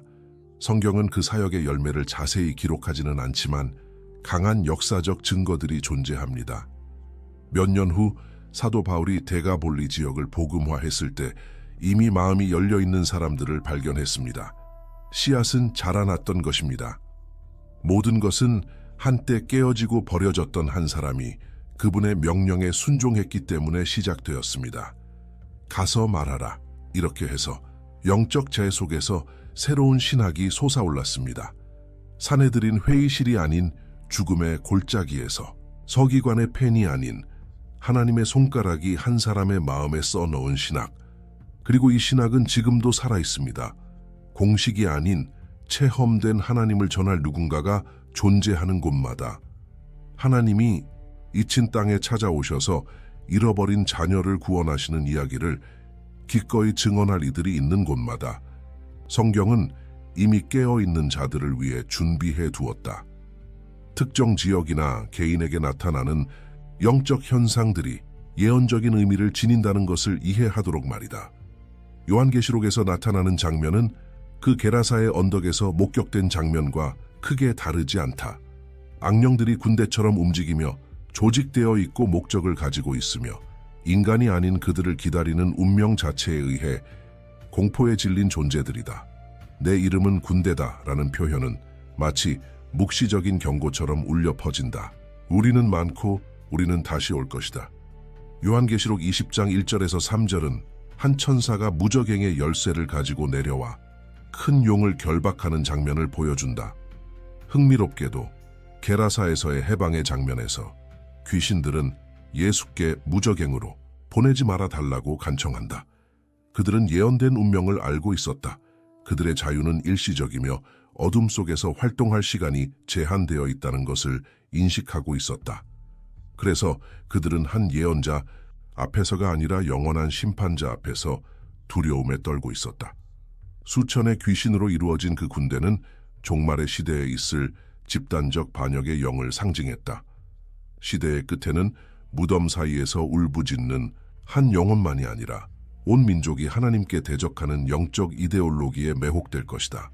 성경은 그 사역의 열매를 자세히 기록하지는 않지만 강한 역사적 증거들이 존재합니다. 몇 년 후 사도 바울이 데가볼리 지역을 복음화했을 때 이미 마음이 열려있는 사람들을 발견했습니다. 씨앗은 자라났던 것입니다. 모든 것은 한때 깨어지고 버려졌던 한 사람이 그분의 명령에 순종했기 때문에 시작되었습니다. 가서 말하라. 이렇게 해서 영적 재 속에서 새로운 신학이 솟아올랐습니다. 사내들인 회의실이 아닌 죽음의 골짜기에서, 서기관의 펜이 아닌 하나님의 손가락이 한 사람의 마음에 써넣은 신학. 그리고 이 신학은 지금도 살아있습니다. 공식이 아닌 체험된 하나님을 전할 누군가가 존재하는 곳마다, 하나님이 잊힌 땅에 찾아오셔서 잃어버린 자녀를 구원하시는 이야기를 기꺼이 증언할 이들이 있는 곳마다 성경은 이미 깨어있는 자들을 위해 준비해 두었다. 특정 지역이나 개인에게 나타나는 영적 현상들이 예언적인 의미를 지닌다는 것을 이해하도록 말이다. 요한계시록에서 나타나는 장면은 그 게라사의 언덕에서 목격된 장면과 크게 다르지 않다. 악령들이 군대처럼 움직이며 조직되어 있고 목적을 가지고 있으며 인간이 아닌 그들을 기다리는 운명 자체에 의해 공포에 질린 존재들이다. 내 이름은 군대다 라는 표현은 마치 묵시적인 경고처럼 울려 퍼진다. 우리는 많고 우리는 다시 올 것이다. 요한계시록 20장 1절에서 3절은 한 천사가 무저갱의 열쇠를 가지고 내려와 큰 용을 결박하는 장면을 보여준다. 흥미롭게도 게라사에서의 해방의 장면에서 귀신들은 예수께 무저갱으로 보내지 말아 달라고 간청한다. 그들은 예언된 운명을 알고 있었다. 그들의 자유는 일시적이며 어둠 속에서 활동할 시간이 제한되어 있다는 것을 인식하고 있었다. 그래서 그들은 한 예언자 앞에서가 아니라 영원한 심판자 앞에서 두려움에 떨고 있었다. 수천의 귀신으로 이루어진 그 군대는 종말의 시대에 있을 집단적 반역의 영을 상징했다. 시대의 끝에는 무덤 사이에서 울부짖는 한 영혼만이 아니라 온 민족이 하나님께 대적하는 영적 이데올로기에 매혹될 것이다.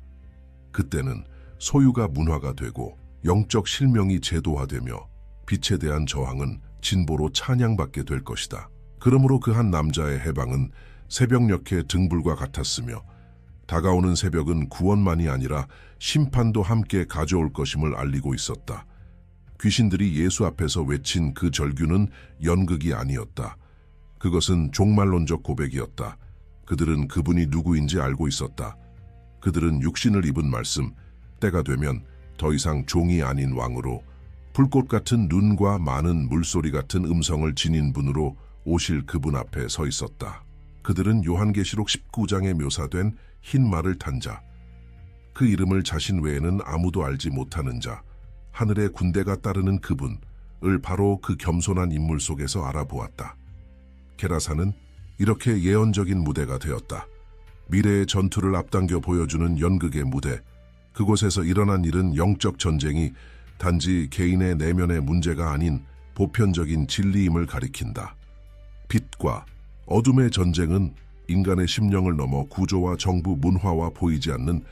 그때는 소유가 문화가 되고 영적 실명이 제도화되며 빛에 대한 저항은 진보로 찬양받게 될 것이다. 그러므로 그 한 남자의 해방은 새벽녘의 등불과 같았으며 다가오는 새벽은 구원만이 아니라 심판도 함께 가져올 것임을 알리고 있었다. 귀신들이 예수 앞에서 외친 그 절규는 연극이 아니었다. 그것은 종말론적 고백이었다. 그들은 그분이 누구인지 알고 있었다. 그들은 육신을 입은 말씀, 때가 되면 더 이상 종이 아닌 왕으로, 불꽃 같은 눈과 많은 물소리 같은 음성을 지닌 분으로 오실 그분 앞에 서 있었다. 그들은 요한계시록 19장에 묘사된 흰 말을 탄 자, 그 이름을 자신 외에는 아무도 알지 못하는 자, 하늘의 군대가 따르는 그분을 바로 그 겸손한 인물 속에서 알아보았다. 게라사는 이렇게 예언적인 무대가 되었다. 미래의 전투를 앞당겨 보여주는 연극의 무대. 그곳에서 일어난 일은 영적 전쟁이 단지 개인의 내면의 문제가 아닌 보편적인 진리임을 가리킨다. 빛과 어둠의 전쟁은 인간의 심령을 넘어 구조와 정부, 문화와 보이지 않는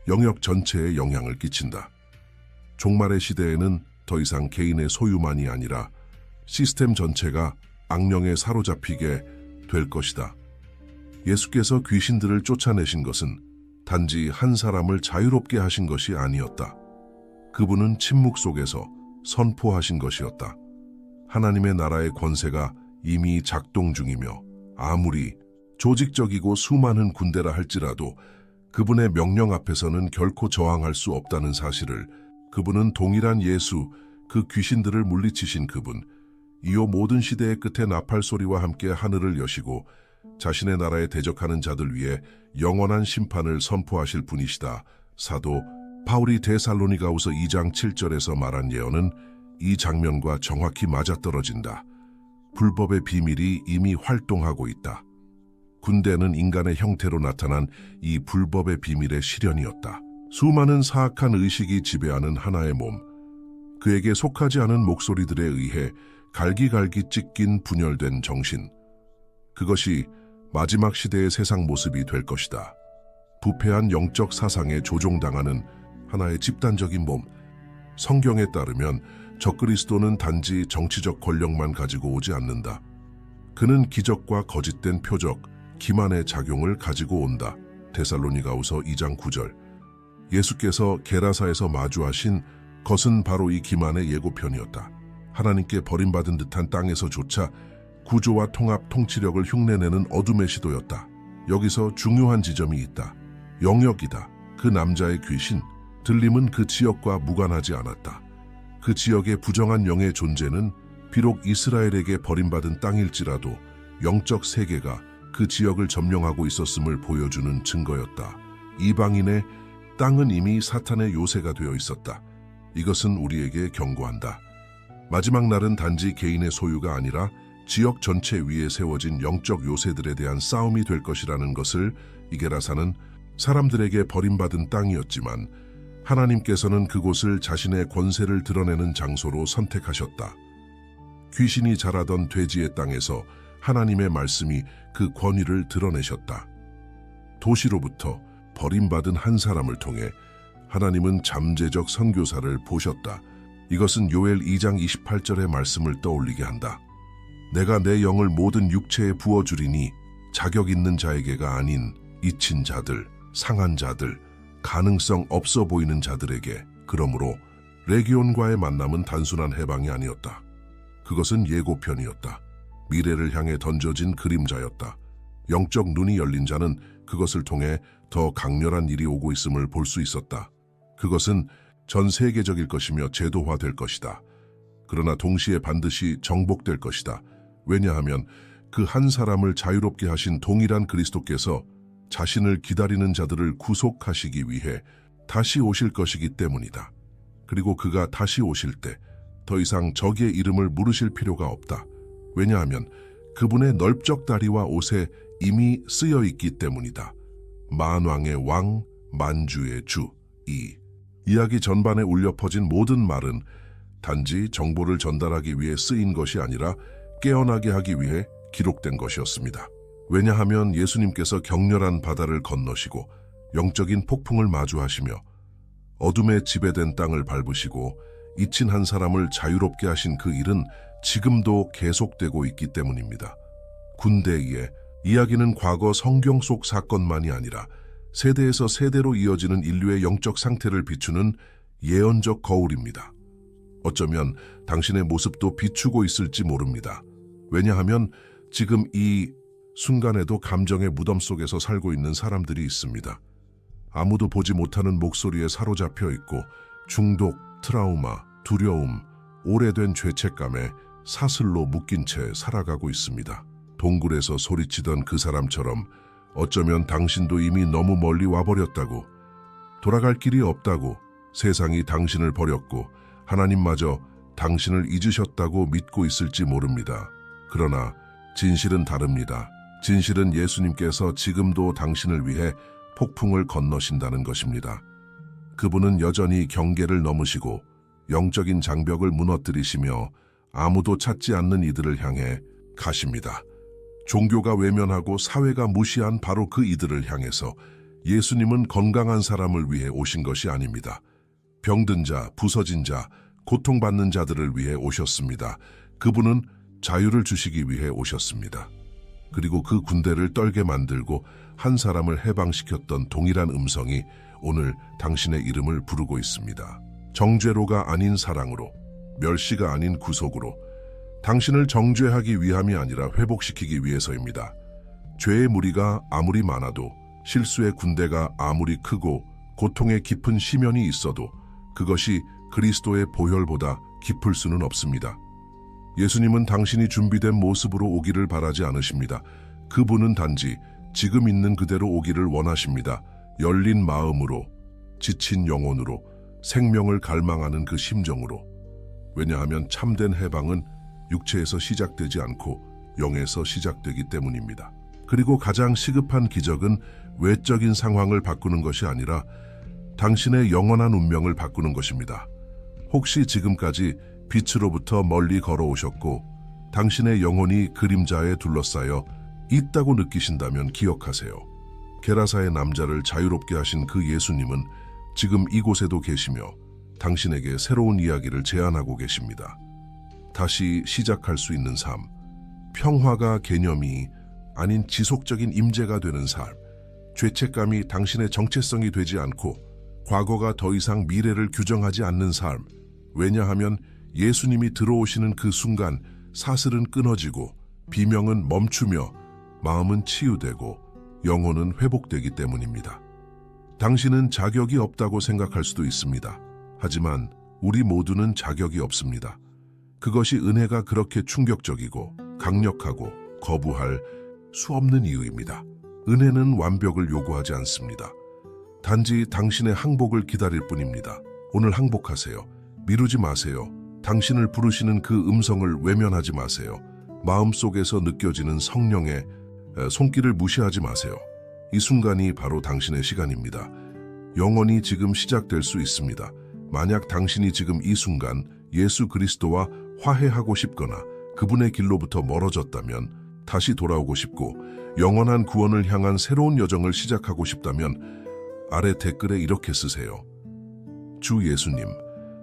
영역 전체에 영향을 끼친다. 종말의 시대에는 더 이상 개인의 소유만이 아니라 시스템 전체가 악령에 사로잡히게 될 것이다. 예수께서 귀신들을 쫓아내신 것은 단지 한 사람을 자유롭게 하신 것이 아니었다. 그분은 침묵 속에서 선포하신 것이었다. 하나님의 나라의 권세가 이미 작동 중이며 아무리 조직적이고 수많은 군대라 할지라도 그분의 명령 앞에서는 결코 저항할 수 없다는 사실을, 그분은 동일한 예수, 그 귀신들을 물리치신 그분, 이후 모든 시대의 끝에 나팔 소리와 함께 하늘을 여시고 자신의 나라에 대적하는 자들 위해 영원한 심판을 선포하실 분이시다. 사도 바울이 데살로니가후서 2장 7절에서 말한 예언은 이 장면과 정확히 맞아떨어진다. 불법의 비밀이 이미 활동하고 있다. 군대는 인간의 형태로 나타난 이 불법의 비밀의 실현이었다. 수많은 사악한 의식이 지배하는 하나의 몸, 그에게 속하지 않은 목소리들에 의해 갈기갈기 찢긴 분열된 정신. 그것이 마지막 시대의 세상 모습이 될 것이다. 부패한 영적 사상에 조종당하는 하나의 집단적인 몸. 성경에 따르면 적그리스도는 단지 정치적 권력만 가지고 오지 않는다. 그는 기적과 거짓된 표적, 기만의 작용을 가지고 온다. 데살로니가후서 2장 9절. 예수께서 게라사에서 마주하신 것은 바로 이 기만의 예고편이었다. 하나님께 버림받은 듯한 땅에서조차 구조와 통합, 통치력을 흉내내는 어둠의 시도였다. 여기서 중요한 지점이 있다. 영역이다. 그 남자의 귀신, 들림은 그 지역과 무관하지 않았다. 그 지역의 부정한 영의 존재는 비록 이스라엘에게 버림받은 땅일지라도 영적 세계가 그 지역을 점령하고 있었음을 보여주는 증거였다. 이방인의 땅은 이미 사탄의 요새가 되어 있었다. 이것은 우리에게 경고한다. 마지막 날은 단지 개인의 소유가 아니라 지역 전체 위에 세워진 영적 요새들에 대한 싸움이 될 것이라는 것을. 이 게라사는 사람들에게 버림받은 땅이었지만 하나님께서는 그곳을 자신의 권세를 드러내는 장소로 선택하셨다. 귀신이 자라던 돼지의 땅에서 하나님의 말씀이 그 권위를 드러내셨다. 도시로부터 버림받은 한 사람을 통해 하나님은 잠재적 선교사를 보셨다. 이것은 요엘 2장 28절의 말씀을 떠올리게 한다. 내가 내 영을 모든 육체에 부어주리니 자격 있는 자에게가 아닌 잊힌 자들, 상한 자들, 가능성 없어 보이는 자들에게. 그러므로 레기온과의 만남은 단순한 해방이 아니었다. 그것은 예고편이었다. 미래를 향해 던져진 그림자였다. 영적 눈이 열린 자는 그것을 통해 더 강렬한 일이 오고 있음을 볼 수 있었다. 그것은 전 세계적일 것이며 제도화될 것이다. 그러나 동시에 반드시 정복될 것이다. 왜냐하면 그 한 사람을 자유롭게 하신 동일한 그리스도께서 자신을 기다리는 자들을 구속하시기 위해 다시 오실 것이기 때문이다. 그리고 그가 다시 오실 때 더 이상 적의 이름을 물으실 필요가 없다. 왜냐하면 그분의 넓적 다리와 옷에 이미 쓰여 있기 때문이다. 만왕의 왕, 만주의 주. 이 이야기 전반에 울려 퍼진 모든 말은 단지 정보를 전달하기 위해 쓰인 것이 아니라 깨어나게 하기 위해 기록된 것이었습니다. 왜냐하면 예수님께서 격렬한 바다를 건너시고 영적인 폭풍을 마주하시며 어둠에 지배된 땅을 밟으시고 잊힌 한 사람을 자유롭게 하신 그 일은 지금도 계속되고 있기 때문입니다. 군대의 이야기는 과거 성경 속 사건만이 아니라 세대에서 세대로 이어지는 인류의 영적 상태를 비추는 예언적 거울입니다. 어쩌면 당신의 모습도 비추고 있을지 모릅니다. 왜냐하면 지금 이 순간에도 감정의 무덤 속에서 살고 있는 사람들이 있습니다. 아무도 보지 못하는 목소리에 사로잡혀 있고 중독, 트라우마, 두려움, 오래된 죄책감에 사슬로 묶인 채 살아가고 있습니다. 동굴에서 소리치던 그 사람처럼 어쩌면 당신도 이미 너무 멀리 와버렸다고, 돌아갈 길이 없다고, 세상이 당신을 버렸고 하나님마저 당신을 잊으셨다고 믿고 있을지 모릅니다. 그러나 진실은 다릅니다. 진실은 예수님께서 지금도 당신을 위해 폭풍을 건너신다는 것입니다. 그분은 여전히 경계를 넘으시고 영적인 장벽을 무너뜨리시며 아무도 찾지 않는 이들을 향해 가십니다. 종교가 외면하고 사회가 무시한 바로 그 이들을 향해서 예수님은 건강한 사람을 위해 오신 것이 아닙니다. 병든 자, 부서진 자, 고통받는 자들을 위해 오셨습니다. 그분은 자유를 주시기 위해 오셨습니다. 그리고 그 군대를 떨게 만들고 한 사람을 해방시켰던 동일한 음성이 오늘 당신의 이름을 부르고 있습니다. 정죄로가 아닌 사랑으로, 멸시가 아닌 구속으로, 당신을 정죄하기 위함이 아니라 회복시키기 위해서입니다. 죄의 무리가 아무리 많아도, 실수의 군대가 아무리 크고 고통의 깊은 시면이 있어도 그것이 그리스도의 보혈보다 깊을 수는 없습니다. 예수님은 당신이 준비된 모습으로 오기를 바라지 않으십니다. 그분은 단지 지금 있는 그대로 오기를 원하십니다. 열린 마음으로, 지친 영혼으로, 생명을 갈망하는 그 심정으로. 왜냐하면 참된 해방은 육체에서 시작되지 않고 영에서 시작되기 때문입니다. 그리고 가장 시급한 기적은 외적인 상황을 바꾸는 것이 아니라 당신의 영원한 운명을 바꾸는 것입니다. 혹시 지금까지 빛으로부터 멀리 걸어오셨고 당신의 영혼이 그림자에 둘러싸여 있다고 느끼신다면 기억하세요. 게라사의 남자를 자유롭게 하신 그 예수님은 지금 이곳에도 계시며 당신에게 새로운 이야기를 제안하고 계십니다. 다시 시작할 수 있는 삶, 평화가 개념이 아닌 지속적인 임재가 되는 삶, 죄책감이 당신의 정체성이 되지 않고 과거가 더 이상 미래를 규정하지 않는 삶. 왜냐하면 예수님이 들어오시는 그 순간 사슬은 끊어지고 비명은 멈추며 마음은 치유되고 영혼은 회복되기 때문입니다. 당신은 자격이 없다고 생각할 수도 있습니다. 하지만 우리 모두는 자격이 없습니다. 그것이 은혜가 그렇게 충격적이고 강력하고 거부할 수 없는 이유입니다. 은혜는 완벽을 요구하지 않습니다. 단지 당신의 항복을 기다릴 뿐입니다. 오늘 항복하세요. 미루지 마세요. 당신을 부르시는 그 음성을 외면하지 마세요. 마음속에서 느껴지는 성령의 손길을 무시하지 마세요. 이 순간이 바로 당신의 시간입니다. 영원히 지금 시작될 수 있습니다. 만약 당신이 지금 이 순간 예수 그리스도와 화해하고 싶거나 그분의 길로부터 멀어졌다면, 다시 돌아오고 싶고 영원한 구원을 향한 새로운 여정을 시작하고 싶다면 아래 댓글에 이렇게 쓰세요. 주 예수님,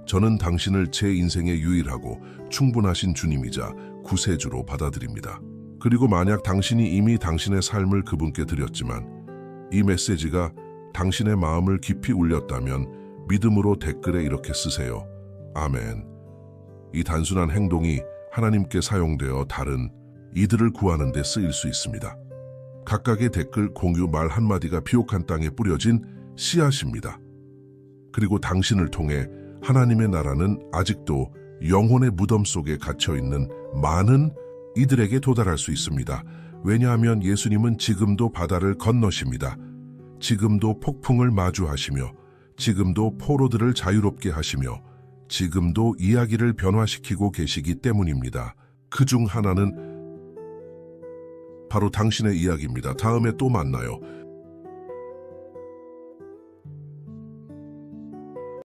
저는 당신을 제 인생의 유일하고 충분하신 주님이자 구세주로 받아들입니다. 그리고 만약 당신이 이미 당신의 삶을 그분께 드렸지만 이 메시지가 당신의 마음을 깊이 울렸다면 믿음으로 댓글에 이렇게 쓰세요. 아멘. 이 단순한 행동이 하나님께 사용되어 다른 이들을 구하는 데 쓰일 수 있습니다. 각각의 댓글, 공유, 말 한마디가 비옥한 땅에 뿌려진 씨앗입니다. 그리고 당신을 통해 하나님의 나라는 아직도 영혼의 무덤 속에 갇혀있는 많은 이들에게 도달할 수 있습니다. 왜냐하면 예수님은 지금도 바다를 건너십니다. 지금도 폭풍을 마주하시며, 지금도 포로들을 자유롭게 하시며, 지금도 이야기를 변화시키고 계시기 때문입니다. 그 중 하나는 바로 당신의 이야기입니다. 다음에 또 만나요.